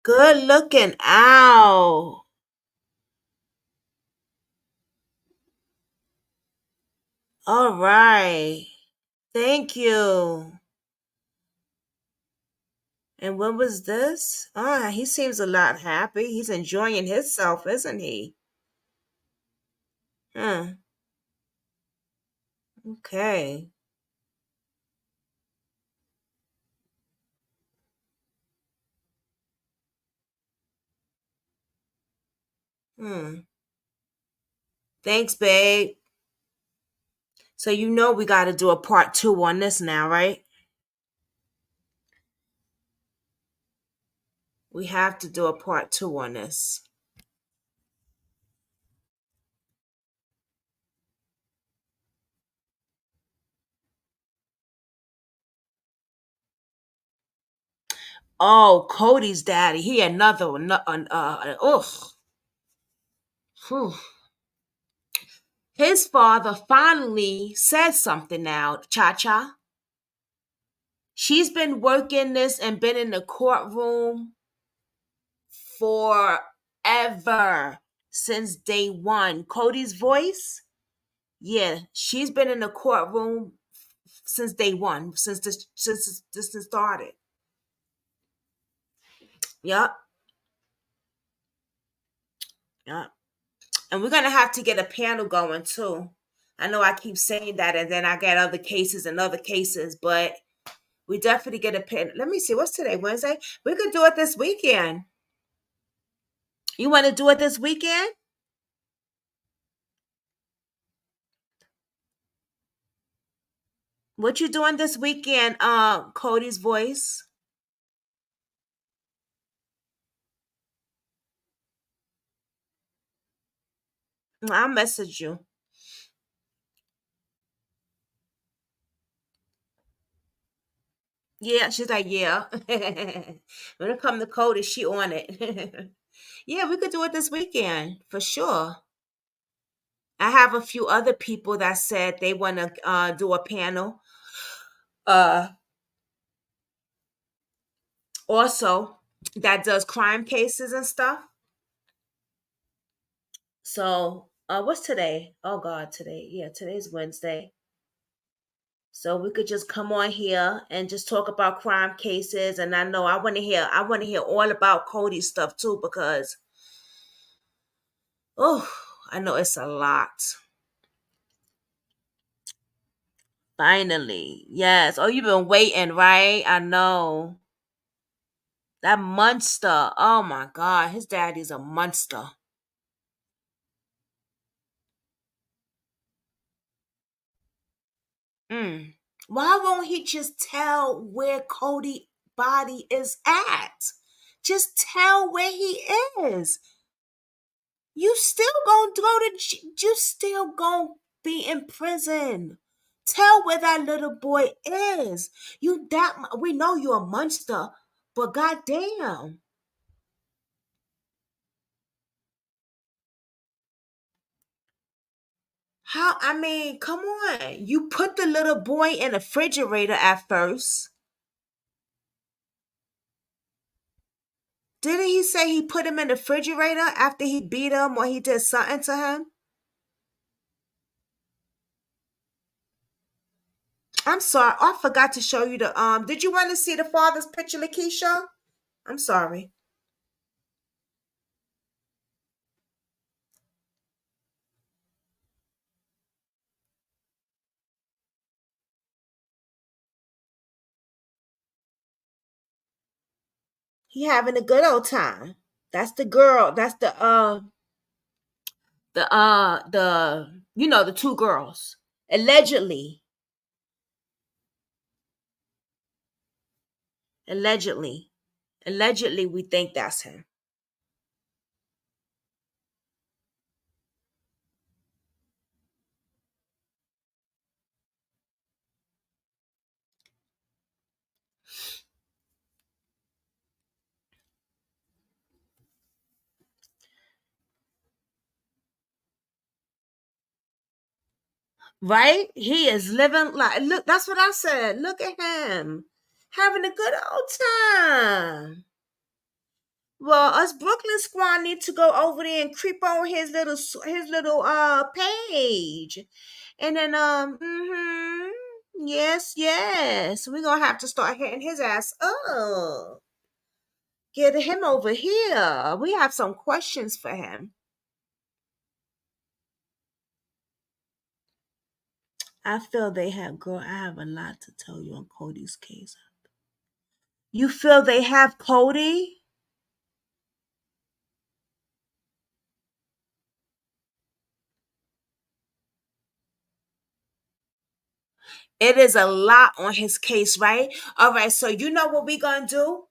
Good looking out. All right. Thank you. And when was this? He seems a lot happy. He's enjoying himself, isn't he? Huh. Okay. Thanks, babe. So we got to do a part 2 on this now, right? We have to do a part 2 on this. Oh, Cody's daddy. He another one. Whew. His father finally said something now, Cha-Cha. She's been working this and been in the courtroom forever, since day one. Cody's voice, yeah, she's been in the courtroom since day one, since this started. Yep. Yep. And we're gonna have to get a panel going too. I know I keep saying that, and then I get other cases and other cases, but we definitely get a panel. Let me see, what's today? Wednesday? We could do it this weekend. You want to do it this weekend? What you doing this weekend, Cody's voice? I'll message you. Yeah, she's like, yeah. When it comes to Cody, she on it. Yeah, we could do it this weekend for sure. I have a few other people that said they want to do a panel. Uh, Also, that does crime cases and stuff. So, what's today? Oh God, today. Yeah, today's Wednesday. So we could just come on here and just talk about crime cases. And I know I want to hear all about Cody's stuff too, because I know it's a lot. Finally. Yes. Oh, you've been waiting, right? I know. That monster. Oh my God. His daddy's a monster. Why won't he just tell where Cody body is at? Just tell where he is. You still gonna you still gonna be in prison. Tell where that little boy is. We know you're a monster, but goddamn. How, I mean, come on. You put the little boy in a refrigerator at first. Didn't he say he put him in the refrigerator after he beat him or he did something to him? I'm sorry. I forgot to show you the did you want to see the father's picture, Lakeisha? I'm sorry. He having a good old time. That's the girl. That's the the two girls. Allegedly. Allegedly. Allegedly we think that's him. Right? He is living like, look, that's what I said. Look at him. Having a good old time. Well, us Brooklyn squad need to go over there and creep on his little page. And then yes. We're gonna have to start hitting his ass up. Get him over here. We have some questions for him. I feel they have, girl, I have a lot to tell you on Cody's case. You feel they have Cody? It is a lot on his case, right? All right, so you know what we're going to do?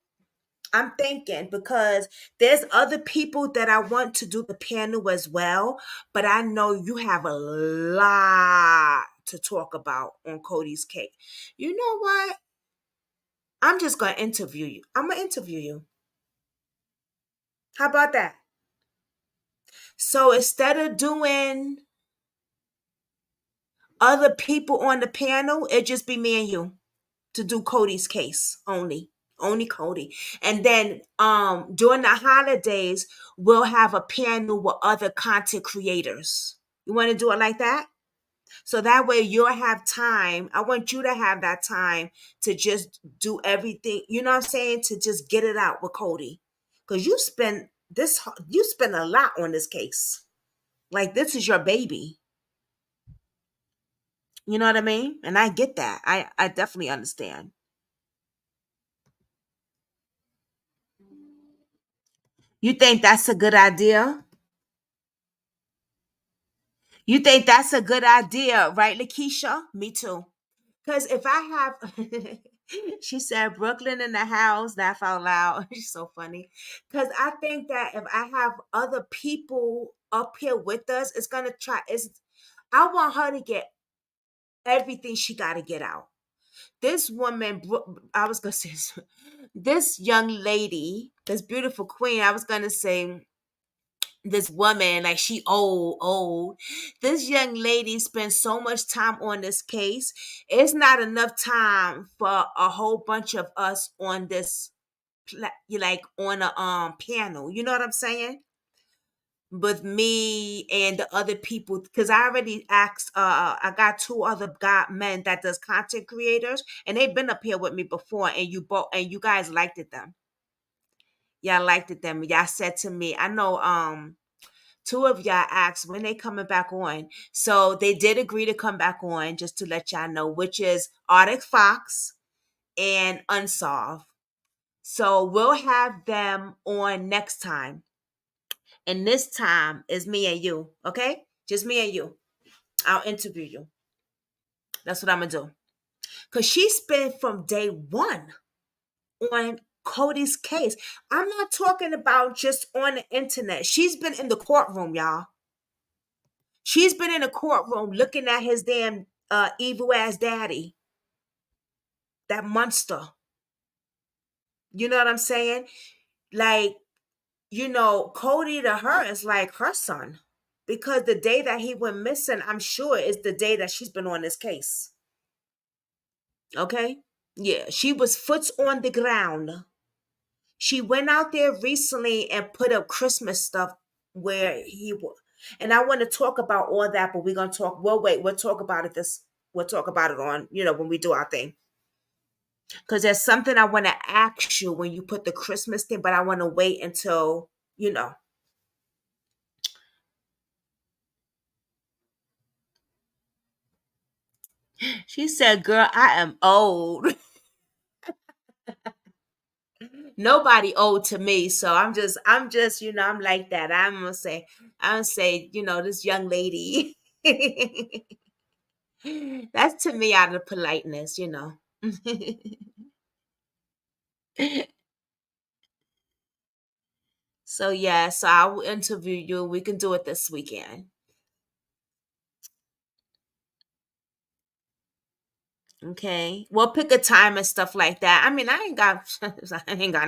I'm thinking because there's other people that I want to do the panel as well, but I know you have a lot to talk about on Cody's case. You know what? I'm just going to interview you. I'm going to interview you. How about that? So instead of doing other people on the panel, it just be me and you to do Cody's case only. Only Cody. And then during the holidays, we'll have a panel with other content creators. You want to do it like that? So that way you'll have time. I want you to have that time to just do everything, you know what I'm saying? To just get it out with Cody. Because you spend a lot on this case. Like this is your baby. You know what I mean? And I get that. I definitely understand. You think that's a good idea? You think that's a good idea, right, Lakeisha? Me too. Because if I have, she said Brooklyn in the house, laugh out loud. She's so funny. Because I think that if I have other people up here with us, it's gonna try. I want her to get everything she got to get out. This woman, I was gonna say, this young lady, this beautiful queen. I was gonna say this woman, like she old. This young lady spent so much time on this case. It's not enough time for a whole bunch of us on this, like on a panel. You know what I'm saying? With me and the other people, because I already asked. I got two other men that does content creators, and they've been up here with me before, and you guys liked it them. Y'all liked it them. Y'all said to me, I know. Two of y'all asked when they coming back on. So they did agree to come back on, just to let y'all know, which is Arctic Fox and Unsolved. So we'll have them on next time. And this time is me and you, okay? Just me and you. I'll interview you. That's what I'm going to do. Because she's been from day one on Cody's case. I'm not talking about just on the internet. She's been in the courtroom, y'all. She's been in the courtroom looking at his damn evil ass daddy. That monster. You know what I'm saying? Like, Cody to her is like her son. Because the day that he went missing, I'm sure is the day that she's been on this case. Okay? Yeah, she was foot on the ground. She went out there recently and put up Christmas stuff where he was. And I want to talk about all that, but we're going to talk. Well, wait, we'll talk about it we'll talk about it on, when we do our thing. Because there's something I want to ask you when you put the Christmas thing, but I want to wait until, She said, girl, I am old. Nobody old to me. So I'm just, I'm like that. I'm gonna say, this young lady. That's to me out of politeness. So yeah, so I'll interview you. We can do it this weekend. Okay. We'll pick a time and stuff like that. I mean, I ain't got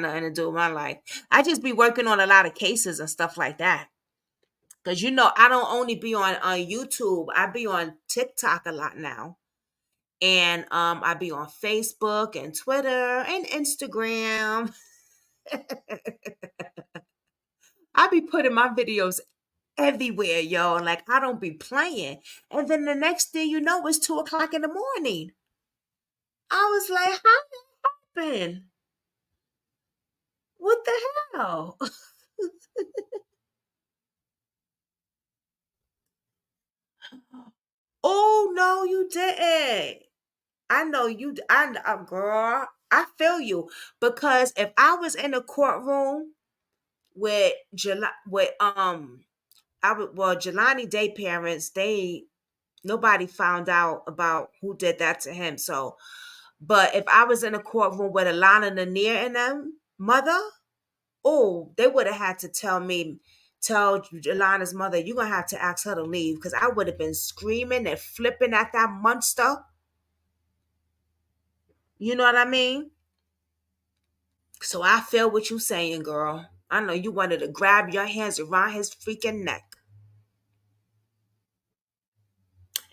nothing to do with my life. I just be working on a lot of cases and stuff like that. Cause I don't only be on YouTube. I be on TikTok a lot now. And I be on Facebook and Twitter and Instagram. I be putting my videos everywhere, yo. Like I don't be playing. And then the next thing you know, it's 2:00 in the morning. I was like, how did that happen? What the hell? Oh no, you didn't. I know you. Girl, I feel you because if I was in a courtroom with Jelani Day parents, nobody found out about who did that to him. So, but if I was in a courtroom with Alana Lanier and them mother, oh, they would have had to tell Alana's mother, you're gonna have to ask her to leave because I would have been screaming and flipping at that monster. You know what I mean? So I feel what you saying, girl. I know you wanted to grab your hands around his freaking neck.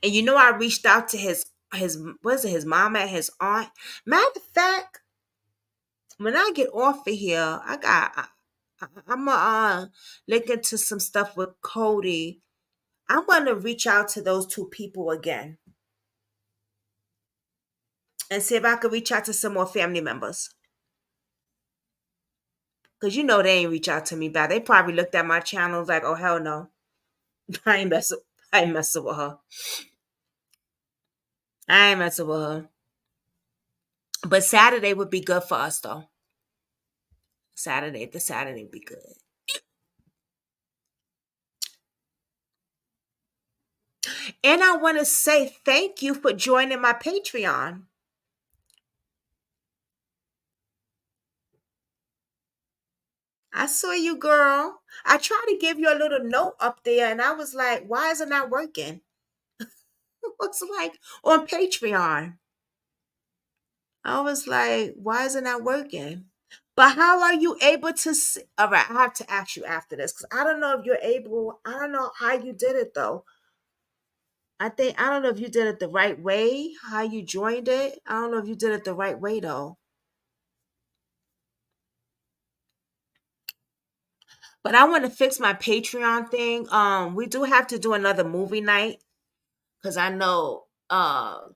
And I reached out to his mama and his aunt. Matter of fact, when I get off of here, I'm gonna look into some stuff with Cody. I'm gonna reach out to those two people again and see if I can reach out to some more family members. Cause they ain't reach out to me back. They probably looked at my channels like, oh hell no. I ain't messing with her. I ain't messing with her. But Saturday would be good for us though. Saturday would be good. And I want to say thank you for joining my Patreon. I saw you, girl. I tried to give you a little note up there, and I was like, why is it not working? Looks like on Patreon. I was like, why is it not working? But how are you able to see? All right, I have to ask you after this because I don't know if you're able. I don't know how you did it though. I don't know if you did it the right way, how you joined it. I don't know if you did it the right way though. But I want to fix my Patreon thing. We do have to do another movie night because I know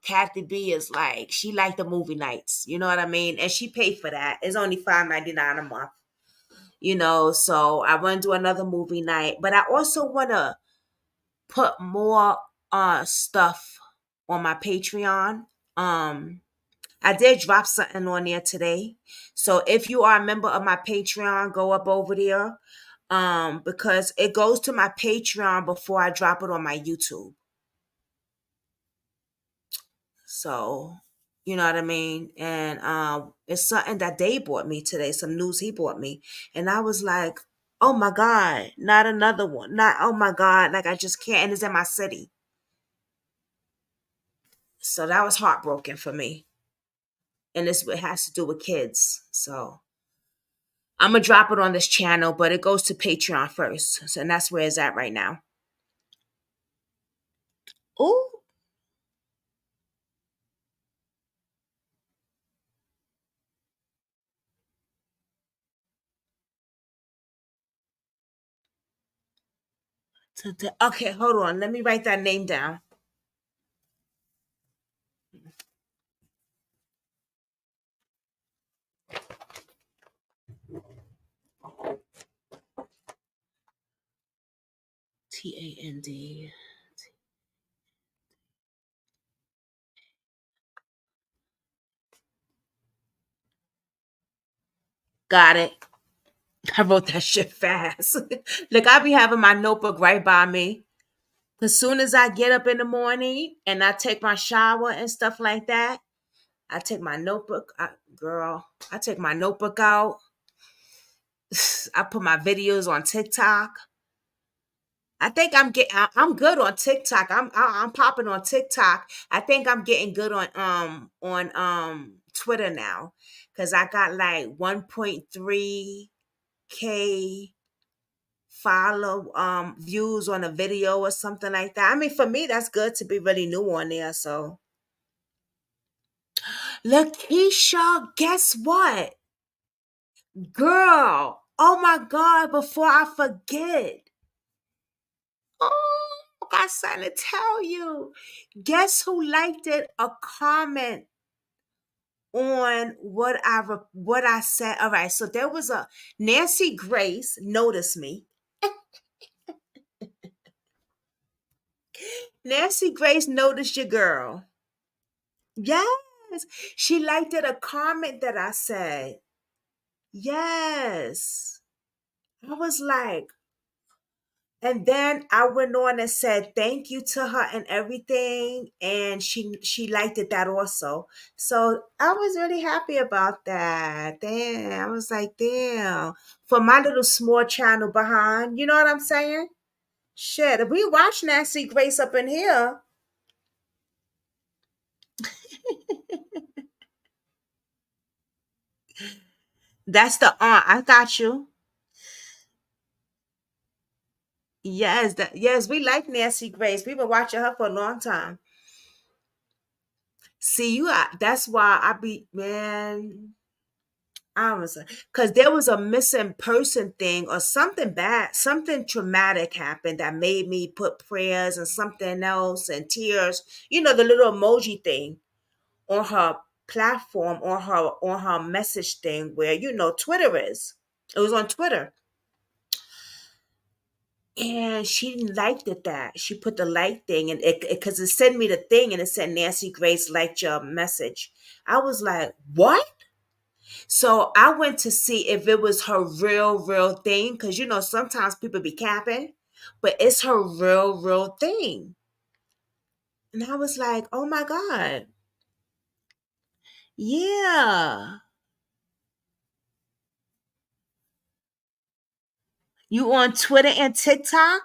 Kathy B is like she liked the movie nights. You know what I mean? And she paid for that. It's only $5.99 a month. So I want to do another movie night. But I also want to put more stuff on my Patreon. I I did drop something on there today. So if you are a member of my Patreon, go up over there. Because it goes to my Patreon before I drop it on my YouTube. So, you know what I mean? And it's something that they bought me today, some news he bought me. And I was like, oh my God, not another one. Not, oh my God, like I just can't. And it's in my city. So that was heartbroken for me. And it has to do with kids. So I'm going to drop it on this channel, but it goes to Patreon first. So, and that's where it's at right now. Oh, okay, hold on. Let me write that name down. Tand. Got it. I wrote that shit fast. Look, I be having my notebook right by me. As soon as I get up in the morning and I take my shower and stuff like that, I take my notebook. I take my notebook out. I put my videos on TikTok. I think I'm good on TikTok. I'm popping on TikTok. I think I'm getting good on Twitter now, because I got like 1.3K follow views on a video or something like that. I mean, for me, that's good to be really new on there. So, Lakeisha, guess what, girl? Oh my God! Before I forget, oh, I got something to tell you. Guess who liked it? A comment on what I said. All right, so there was a Nancy Grace noticed me. Nancy Grace noticed your girl. Yes. She liked it, a comment that I said. Yes. I was like, and then I went on and said thank you to her and everything. And she liked it that also. So I was really happy about that. Damn. I was like, damn. For my little small channel behind, you know what I'm saying? Shit. If we watch Nancy Grace up in here. That's the aunt. I got you. Yes, we like Nancy Grace. We've been watching her for a long time. See, that's why I be, man. I was, because there was a missing person thing or something bad, something traumatic happened that made me put prayers and something else and tears. You know, the little emoji thing on her platform, on her message thing where Twitter is. It was on Twitter. And she didn't like that. She put the like thing, and because it sent me the thing and it said Nancy Grace liked your message. I was like, what? So I went to see if it was her real thing, because sometimes people be capping, but it's her real thing. And I was like, oh my God. Yeah. You on Twitter and TikTok?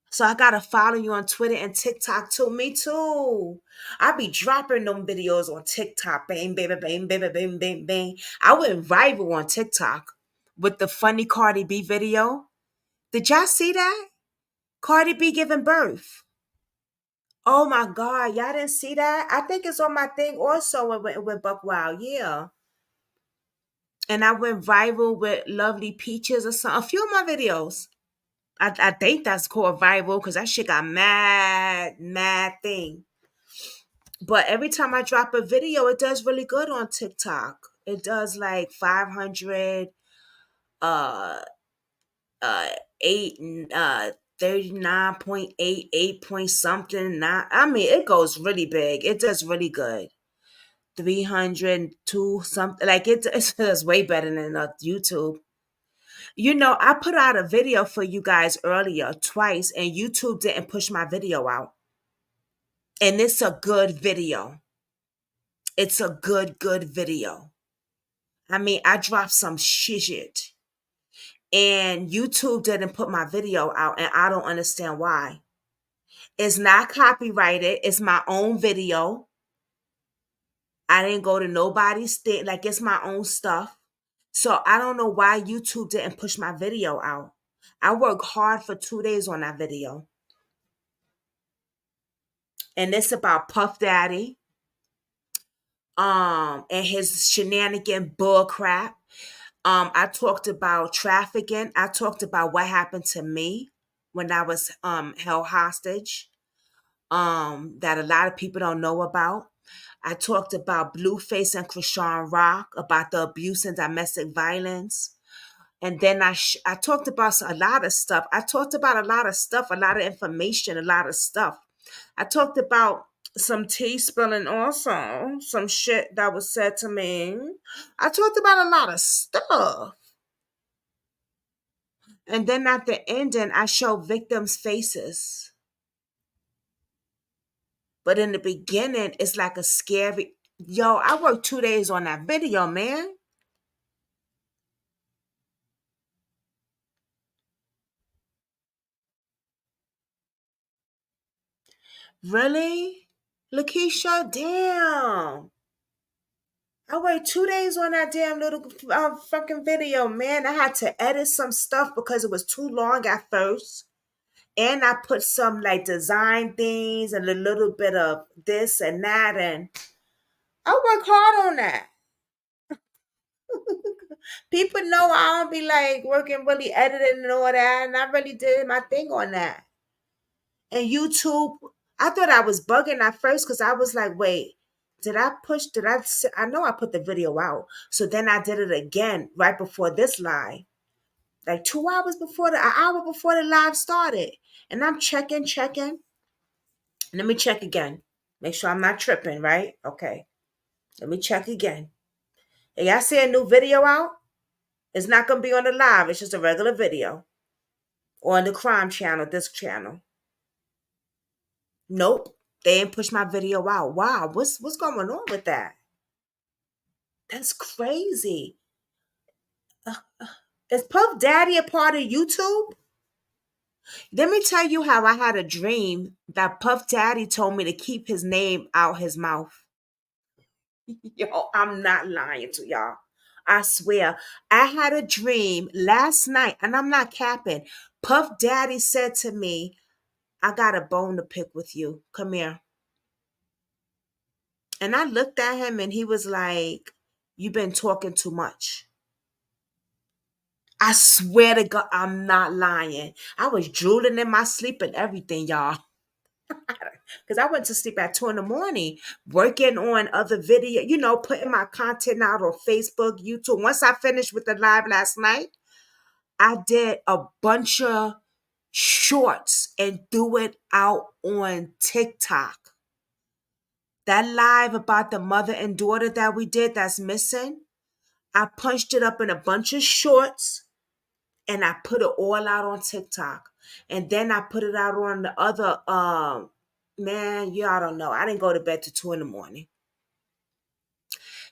So I gotta follow you on Twitter and TikTok too. Me too. I be dropping them videos on TikTok. Bang, baby, bang, baby, bang, bang, bang. I went viral on TikTok with the funny Cardi B video. Did y'all see that? Cardi B giving birth. Oh my God, y'all didn't see that? I think it's on my thing also with Buck Wild. Yeah. And I went viral with Lovely Peaches or something. A few of my videos. I think that's called viral because that shit got mad thing. But every time I drop a video, it does really good on TikTok. It does like 500, uh, uh, 8, 39.88 point something. Not, I mean, it goes really big. It does really good. 302 something. Like it's way better than YouTube. I put out a video for you guys earlier twice, and YouTube didn't push my video out. And it's a good video. It's a good video. I mean, I dropped some shit. And YouTube didn't put my video out, and I don't understand why. It's not copyrighted. It's my own video. I didn't go to nobody's thing. Like, it's my own stuff. So I don't know why YouTube didn't push my video out. I worked hard for 2 days on that video. And it's about Puff Daddy, and his shenanigan bull crap. I talked about trafficking. I talked about what happened to me when I was held hostage, that a lot of people don't know about. I talked about Blueface and Krishan Rock, about the abuse and domestic violence. And then I talked about a lot of stuff. I talked about a lot of stuff, a lot of information, a lot of stuff. I talked about some tea spilling also, some shit that was said to me. I talked about a lot of stuff. And then at the ending, I showed victims' faces. But in the beginning, it's like a scary. Yo, I worked 2 days on that video, man. Really? Lakeisha, damn. I worked 2 days on that damn little fucking video, man. I had to edit some stuff because it was too long at first. And I put some like design things and a little bit of this and that. And I work hard on that. People know I don't be like working really editing and all that. And I really did my thing on that. And YouTube, I thought I was bugging at first because I was like, wait, I know I put the video out. So then I did it again right before this live. Like 2 hours before an hour before the live started. And I'm checking. Let me check again. Make sure I'm not tripping, right? Okay. Let me check again. If y'all see a new video out, it's not going to be on the live. It's just a regular video. Or on the crime channel, this channel. Nope. They didn't push my video out. Wow. What's going on with that? That's crazy. Is Puff Daddy a part of YouTube? Let me tell you how I had a dream that Puff Daddy told me to keep his name out his mouth. Yo, I'm not lying to y'all. I swear. I had a dream last night, and I'm not capping. Puff Daddy said to me, I got a bone to pick with you. Come here. And I looked at him, and he was like, you've been talking too much. I swear to God, I'm not lying. I was drooling in my sleep and everything, y'all. Because I went to sleep at 2 a.m, working on other video, putting my content out on Facebook, YouTube. Once I finished with the live last night, I did a bunch of shorts and threw it out on TikTok. That live about the mother and daughter that we did that's missing, I punched it up in a bunch of shorts and I put it all out on TikTok. And then I put it out on the other, man, y'all don't know. I didn't go to bed till 2 a.m.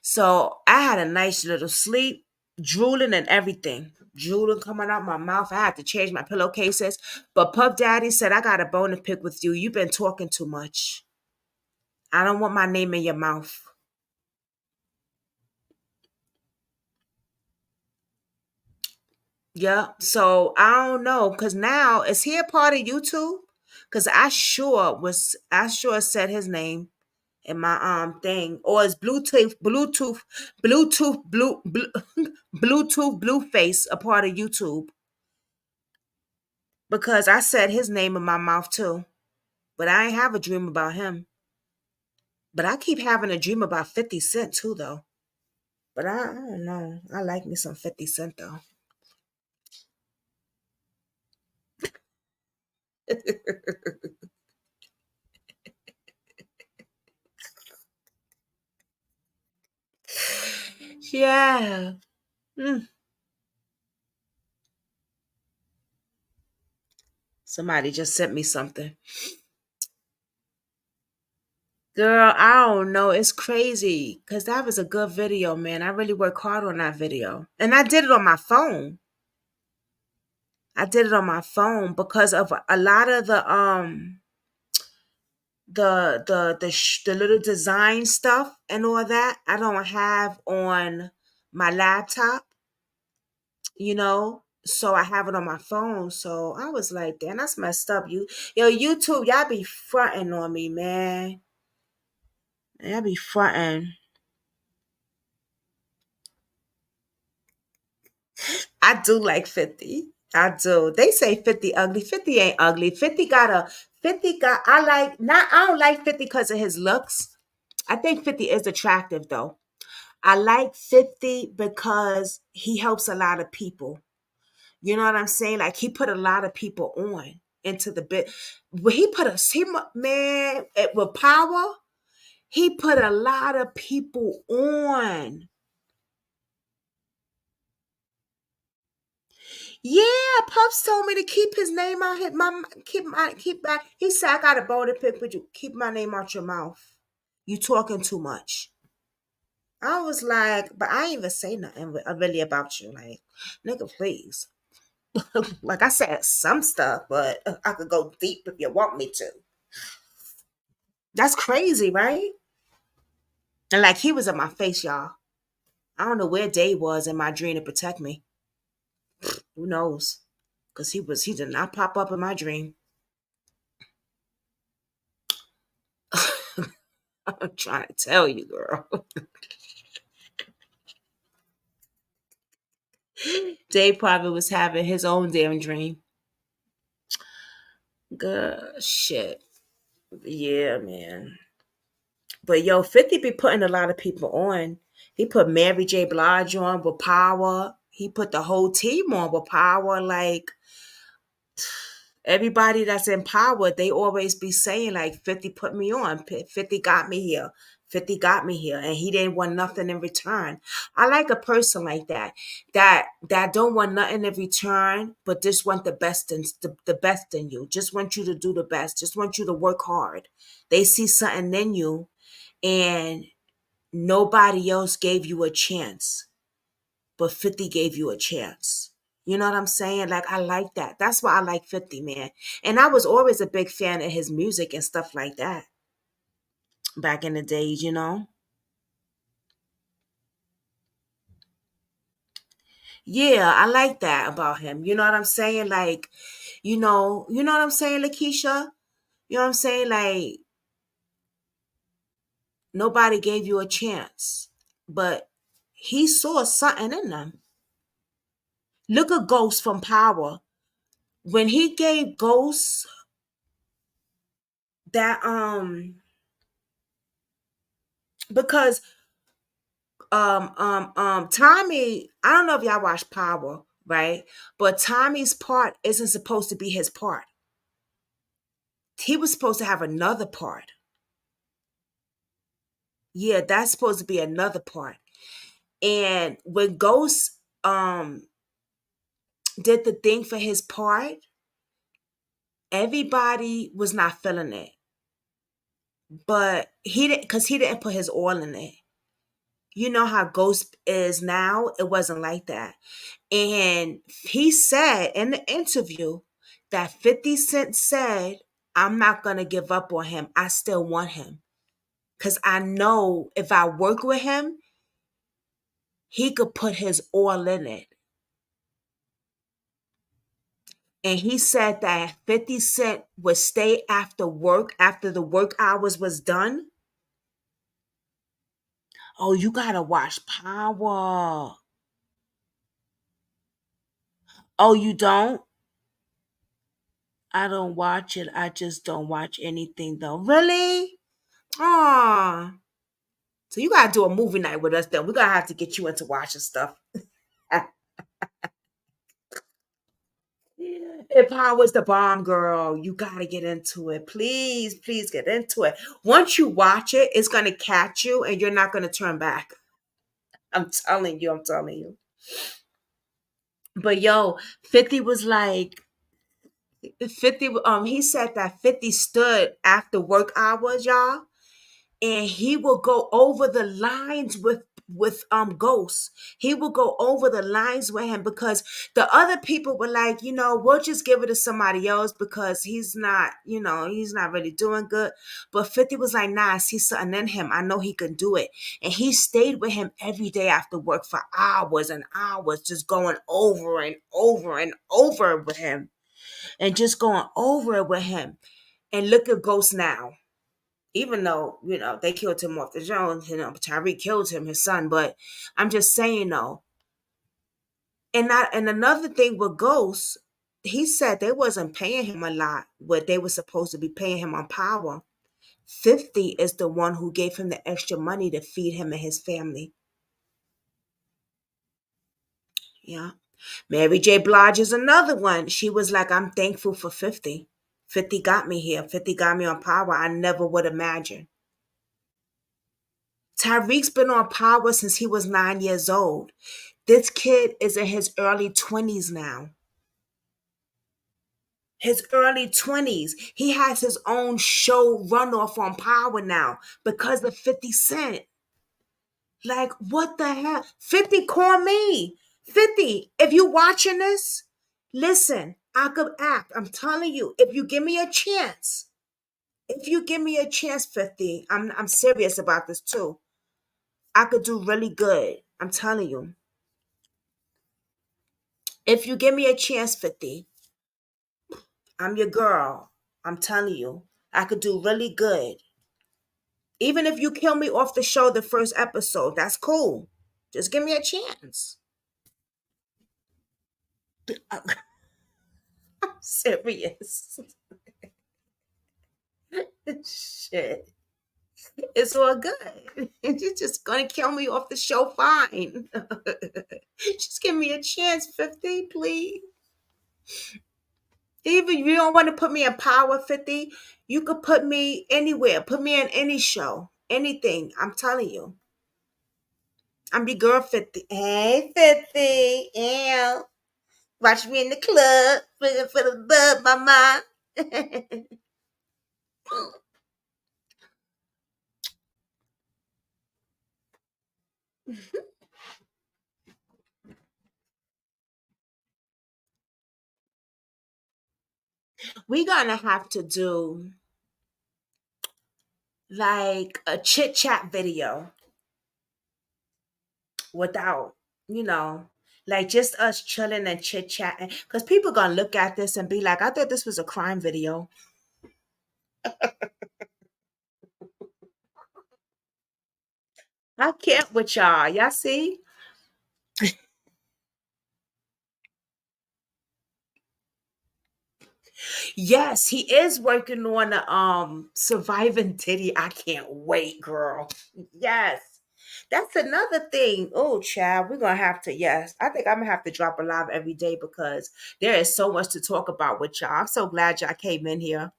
So I had a nice little sleep, drooling and everything. Drooling coming out my mouth. I had to change my pillowcases. But Puff Daddy said, I got a bone to pick with you. You've been talking too much. I don't want my name in your mouth. Yeah, so I don't know, because now is he a part of YouTube? Because I sure said his name in my thing, or is Bluetooth Blueface a part of YouTube? Because I said his name in my mouth too, but I ain't have a dream about him. But I keep having a dream about 50 Cent too, though. But I don't know. I like me some 50 Cent though. Yeah. Mm. Somebody just sent me something. Girl, I don't know. It's crazy because that was a good video, man. I really worked hard on that video. And I did it on my phone. I did it on my phone because of a lot of the little design stuff and all that I don't have on my laptop, you know. So I have it on my phone. So I was like, damn, that's messed up. YouTube, y'all be fronting on me, man. Y'all be fronting. I do like 50. I do. They say 50 ugly. 50 ain't ugly. 50 got I like not I don't like 50 because of his looks. I think 50 is attractive though. I like 50 because he helps a lot of people. You know what I'm saying? Like he put a lot of people on into the bit. When he put man with power, he put a lot of people on. Yeah, Puffs told me to keep his name out here. Keep my. He said I got a bone to pick with you. Keep my name out your mouth. You talking too much. I was like, but I ain't even say nothing really about you. Like, nigga, please. Like I said, some stuff, but I could go deep if you want me to. That's crazy, right? And like he was in my face, y'all. I don't know where Dave was in my dream to protect me. Who knows? Because he did not pop up in my dream. I'm trying to tell you, girl. Dave probably was having his own damn dream. Good shit. Yeah, man. But yo, 50 be putting a lot of people on. He put Mary J. Blige on with power. He put the whole team on with power. Like everybody that's in power, they always be saying like 50 put me on. 50 got me here. 50 got me here. And he didn't want nothing in return. I like a person like that. That don't want nothing in return, but just want the best in you. Just want you to do the best. Just want you to work hard. They see something in you and nobody else gave you a chance, but 50 gave you a chance. You know what I'm saying? Like, I like that. That's why I like 50, man. And I was always a big fan of his music and stuff like that back in the days, you know? Yeah, I like that about him. You know what I'm saying? Like, you know what I'm saying, Lakeisha? You know what I'm saying? Like, nobody gave you a chance, but he saw something in them. Look at Ghost from Power. When he gave Ghost that because Tommy, I don't know if y'all watch Power, right? But Tommy's part isn't supposed to be his part. He was supposed to have another part. Yeah, that's supposed to be another part. And when Ghost did the thing for his part, everybody was not feeling it. But he didn't put his all in it. You know how Ghost is now? It wasn't like that. And he said in the interview that 50 Cent said, I'm not going to give up on him. I still want him. Because I know if I work with him, he could put his all in it. And he said that 50 Cent would stay after work, after the work hours was done. Oh, you got to watch Power. Oh, you don't? I don't watch it. I just don't watch anything though. Really? Aw. So you gotta do a movie night with us then. We're gonna have to get you into watching stuff. If I was the bomb girl, you gotta get into it. Please, please get into it. Once you watch it, it's gonna catch you and you're not gonna turn back. I'm telling you, I'm telling you. But yo, 50 was like 50 he said that 50 stood after work hours, y'all, and he will go over the lines with ghosts. He will go over the lines with him because the other people were like, we'll just give it to somebody else because he's not, he's not really doing good. But 50 was like, nah, I see something in him. I know he can do it. And he stayed with him every day after work for hours and hours, just going over and over and over with him, and just going over it with him. And look at Ghost now. Even though, they killed him off the Jones, Tyreek killed him, his son. But I'm just saying though. And another thing with Ghost, he said they wasn't paying him a lot, what they were supposed to be paying him on Power. 50 is the one who gave him the extra money to feed him and his family. Yeah. Mary J. Blige is another one. She was like, I'm thankful for 50. 50 got me here. 50 got me on Power. I never would imagine. Tyreek's been on Power since he was 9 years old. This kid is in his early 20s now. His early 20s. He has his own show runoff on Power now because of 50 Cent. Like, what the hell? 50, call me. 50, if you watching this, listen, I could act. I'm telling you, if you give me a chance, 50, I'm serious about this too. I could do really good. I'm telling you. If you give me a chance, 50, I'm your girl. I'm telling you, I could do really good. Even if you kill me off the show the first episode, that's cool. Just give me a chance. I'm serious. Shit. It's all good. You're just gonna kill me off the show, fine. Just give me a chance, 50, please. Even if you don't want to put me in Power, 50, you could put me anywhere. Put me in any show. Anything. I'm telling you. I'm your girl, 50. Hey, 50. Yeah. Watch me in the club. For the bub, mama. We're gonna have to do like a chit chat video without, like just us chilling and chit chatting. Because people gonna look at this and be like, I thought this was a crime video. I can't with y'all. Y'all see? Yes, he is working on a surviving Diddy. I can't wait, girl. Yes. That's another thing. Oh, child, we're gonna have to, yes. I think I'm gonna have to drop a live every day because there is so much to talk about with y'all. I'm so glad y'all came in here.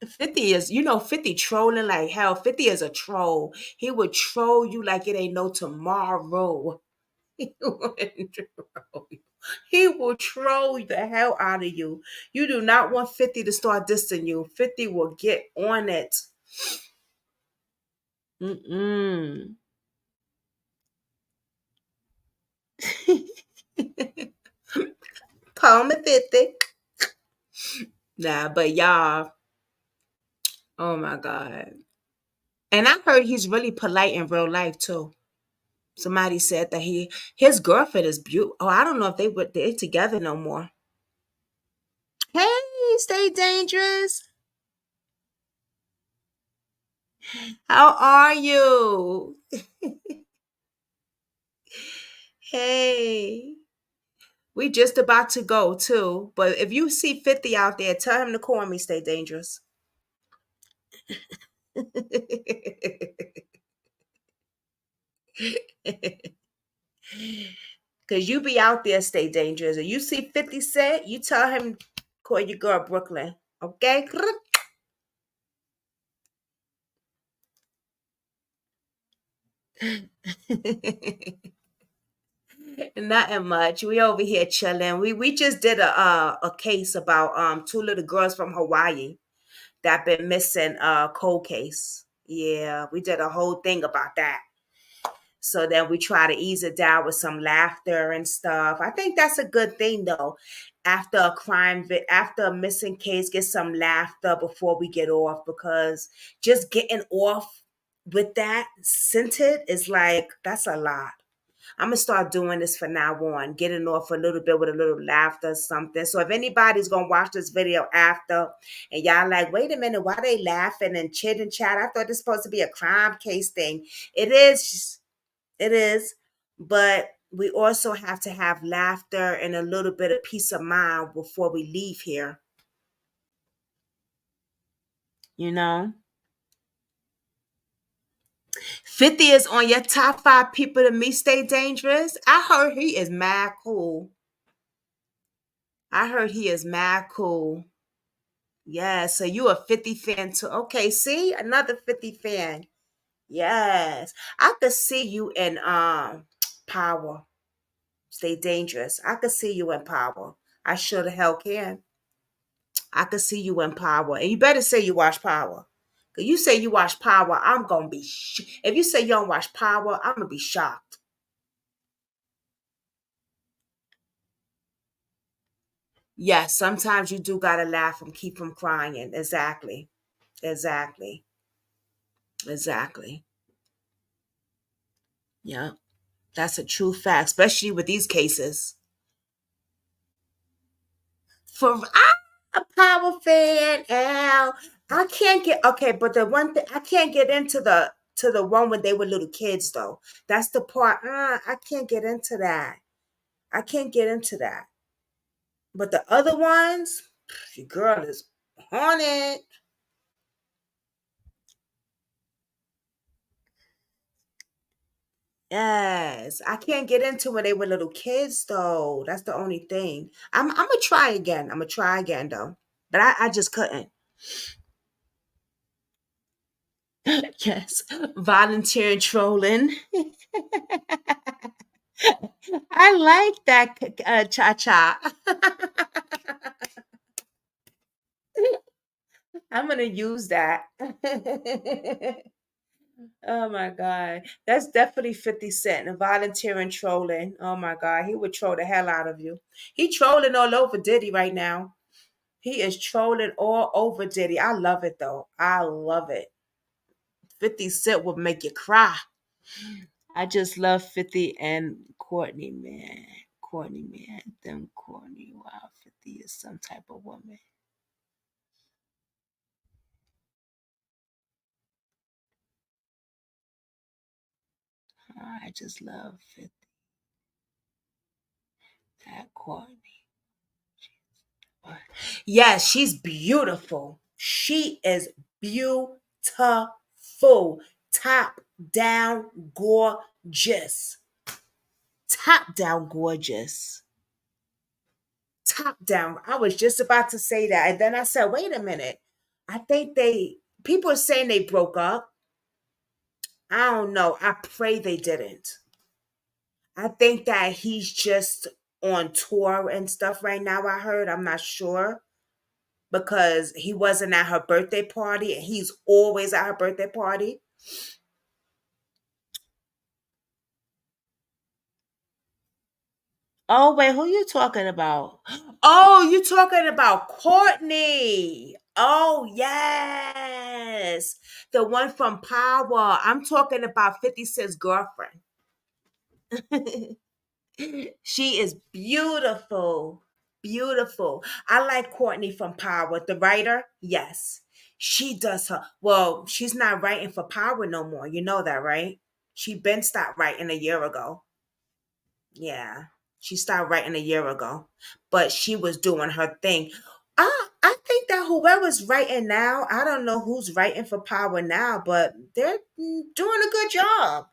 50 is, 50 trolling like hell. 50 is a troll. He would troll you like it ain't no tomorrow. He will troll the hell out of you. You do not want 50 to start dissing you. 50 will get on it. Call me 50. Nah, but y'all, oh my God. And I heard he's really polite in real life too. Somebody said that his girlfriend is beautiful. Oh, I don't know if they're together no more. Hey, stay dangerous. How are you? Hey. We just about to go too. But if you see 50 out there, tell him to call me, stay dangerous. Cause you be out there, stay dangerous. If you see 50 Cent, you tell him call your girl Brooklyn. Okay? Nothing much. We over here chilling. We just did a case about two little girls from Hawaii that been missing, cold case. Yeah, we did a whole thing about that. So then we try to ease it down with some laughter and stuff. I think that's a good thing though. After a after a missing case, get some laughter before we get off, because just getting off with that scented is like, that's a lot. I'm gonna start doing this from now on, getting off a little bit with a little laughter or something. So if anybody's gonna watch this video after and y'all like, wait a minute, why they laughing and chit and chat? I thought this supposed to be a crime case thing. It is, but we also have to have laughter and a little bit of peace of mind before we leave here. You know? 50 is on your top 5 people to me stay dangerous. I heard he is mad cool. I heard he is mad cool. Yeah, so you a 50 fan too. Okay, see? Another 50 fan. Yes. I could see you in Power. Stay dangerous. I could see you in Power. I sure the hell can. I could see you in Power. And you better say you watch Power. Cause you say you watch Power, I'm gonna be if you say you don't watch Power, I'm gonna be shocked. Yes, sometimes you do gotta laugh and keep from crying. Exactly. Exactly. Exactly. Yeah. That's a true fact, especially with these cases. For I'm a Power fan, Al. I can't get okay, but the one thing I can't get into the one when they were little kids though. That's the part. I can't get into that. I can't get into that. But the other ones, your girl is on it. Yes, I can't get into when they were little kids though. That's the only thing. I'm gonna try again. I'm gonna try again though, but I just couldn't. Yes, volunteering trolling. I like that, cha cha. I'm gonna use that. Oh my God. That's definitely 50 Cent and volunteering trolling. Oh my God. He would troll the hell out of you. He trolling all over Diddy right now. He is trolling all over Diddy. I love it though. I love it. 50 Cent would make you cry. I just love 50 and Courtney, man. Courtney, man. Them Courtney. Wow, 50 is some type of woman. I just love 50. That Courtney. Yes, she's beautiful. She is beautiful. Top down gorgeous. Top down gorgeous. Top down. I was just about to say that. And then I said, wait a minute. I think people are saying they broke up. I don't know. I pray they didn't. I think that he's just on tour and stuff right now. I heard. I'm not sure because he wasn't at her birthday party and he's always at her birthday party. Oh, wait, who you talking about? Oh, you talking about Courtney. Oh, yes. The one from Power. I'm talking about 50 Cent's girlfriend. She is beautiful. Beautiful. I like Courtney from Power. The writer, yes. She does her well, she's not writing for Power no more. You know that, right? She been stopped writing a year ago. Yeah. She started writing a year ago. But she was doing her thing. I think that whoever's writing now, I don't know who's writing for Power now, but they're doing a good job.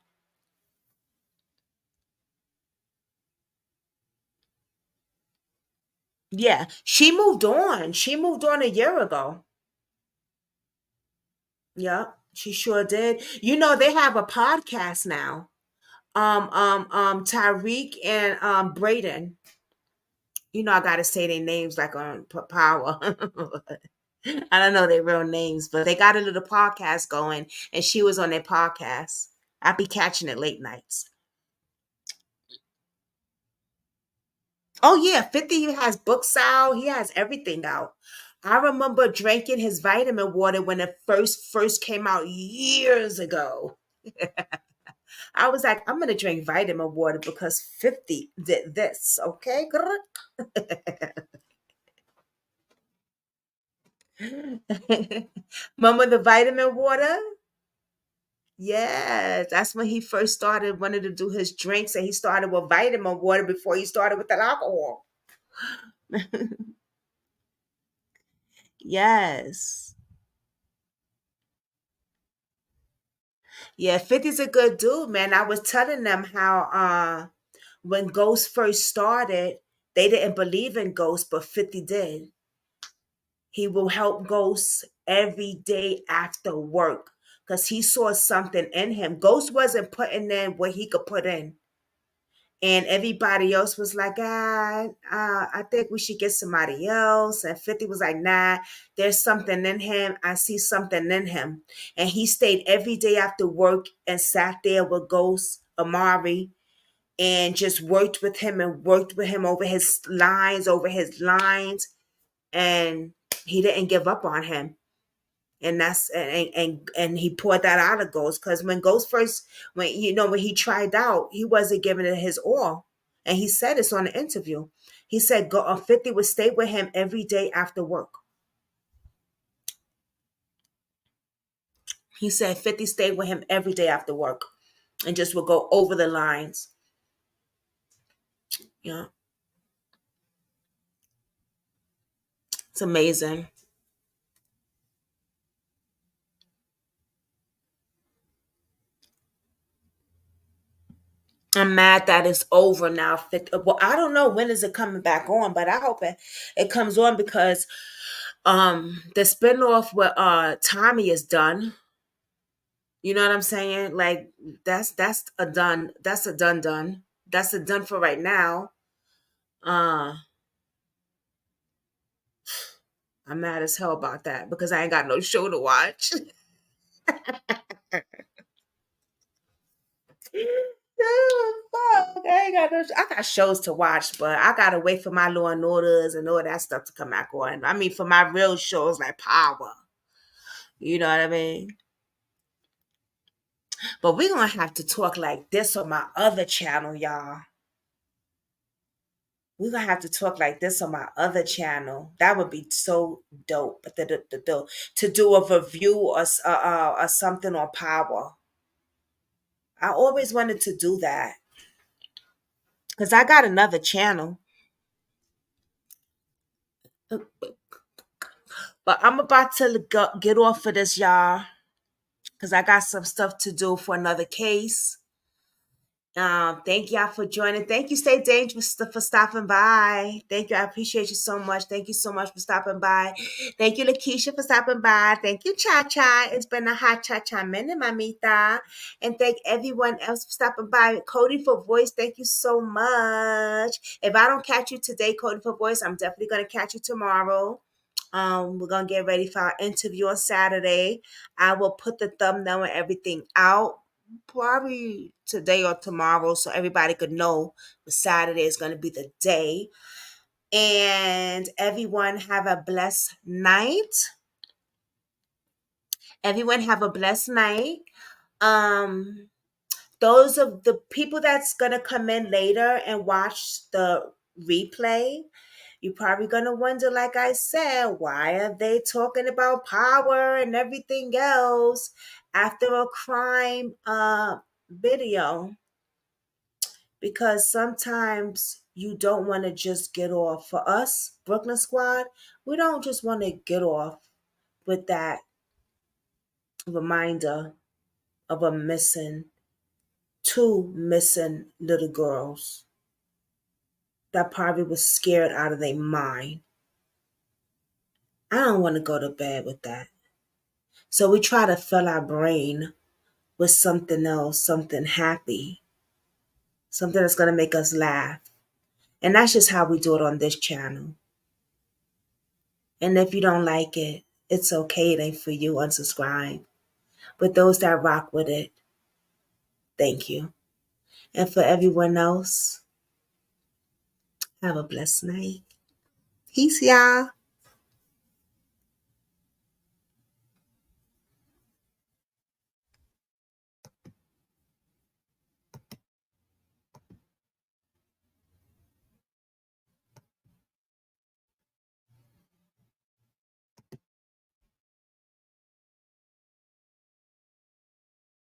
Yeah, she moved on. She moved on a year ago. Yeah. She sure did. You know, they have a podcast now. Tyreek and Braden. You know, I gotta say their names like on Power. I don't know their real names, but they got a little podcast going, and she was on their podcast. I be catching it late nights. Oh yeah, 50 has books out. He has everything out. I remember drinking his vitamin water when it first came out years ago. I was like, I'm gonna drink vitamin water because 50 did this. Okay, remember the vitamin water? Yes, that's when he first started wanting to do his drinks, and he started with vitamin water before he started with the alcohol. Yes. Yeah, 50's a good dude, man. I was telling them how when Ghost first started, they didn't believe in Ghost, but 50 did. He will help Ghost every day after work because he saw something in him. Ghost wasn't putting in what he could put in. And everybody else was like, I think we should get somebody else. And 50 was like, nah, there's something in him. I see something in him. And he stayed every day after work and sat there with Ghost, Amari, and just worked with him and worked with him over his lines. And he didn't give up on him. And that's and he poured that out of Ghost, because when Ghost first, when he tried out, he wasn't giving it his all, and he said this on the interview. He said 50 would stay with him every day after work. He said 50 stayed with him every day after work and just would go over the lines. Yeah, it's amazing. I'm mad that it's over now. Well, I don't know when is it coming back on, but I hope it comes on because the spinoff with Tommy is done. You know what I'm saying? Like that's a done. That's a done. That's a done for right now. Uh I'm mad as hell about that because I ain't got no show to watch. Fuck, I got shows to watch, but I gotta wait for my Law and Orders and all that stuff to come back on. I mean, for my real shows like Power. You know what I mean? But we're gonna have to talk like this on my other channel, y'all. We're gonna have to talk like this on my other channel. That would be so dope. But to do a review or something on Power. I always wanted to do that because I got another channel. But I'm about to get off of this, y'all, because I got some stuff to do for another case. Thank y'all for joining. Thank you, Stay Dangerous, for stopping by. Thank you. I appreciate you so much. Thank you so much for stopping by. Thank you, Lakeisha, for stopping by. Thank you, Cha Cha. It's been a hot Cha Cha minute, mamita. And thank everyone else for stopping by. Cody for voice, thank you so much. If I don't catch you today, Cody for voice, I'm definitely gonna catch you tomorrow. We're gonna get ready for our interview on Saturday. I will put the thumbnail and everything out probably today or tomorrow so everybody could know Saturday is going to be the day. And everyone have a blessed night. Everyone have a blessed night. Those of the people that's going to come in later and watch the replay, you're probably going to wonder, like I said, why are they talking about Power and everything else after a crime video? Because sometimes you don't want to just get off. For us, Brooklyn Squad, we don't just want to get off with that reminder of two missing little girls that probably was scared out of their mind. I don't want to go to bed with that. So we try to fill our brain with something else, something happy, something that's going to make us laugh. And that's just how we do it on this channel. And if you don't like it, it's okay. It ain't for you. Unsubscribe. But those that rock with it, thank you. And for everyone else, have a blessed night. Peace, y'all.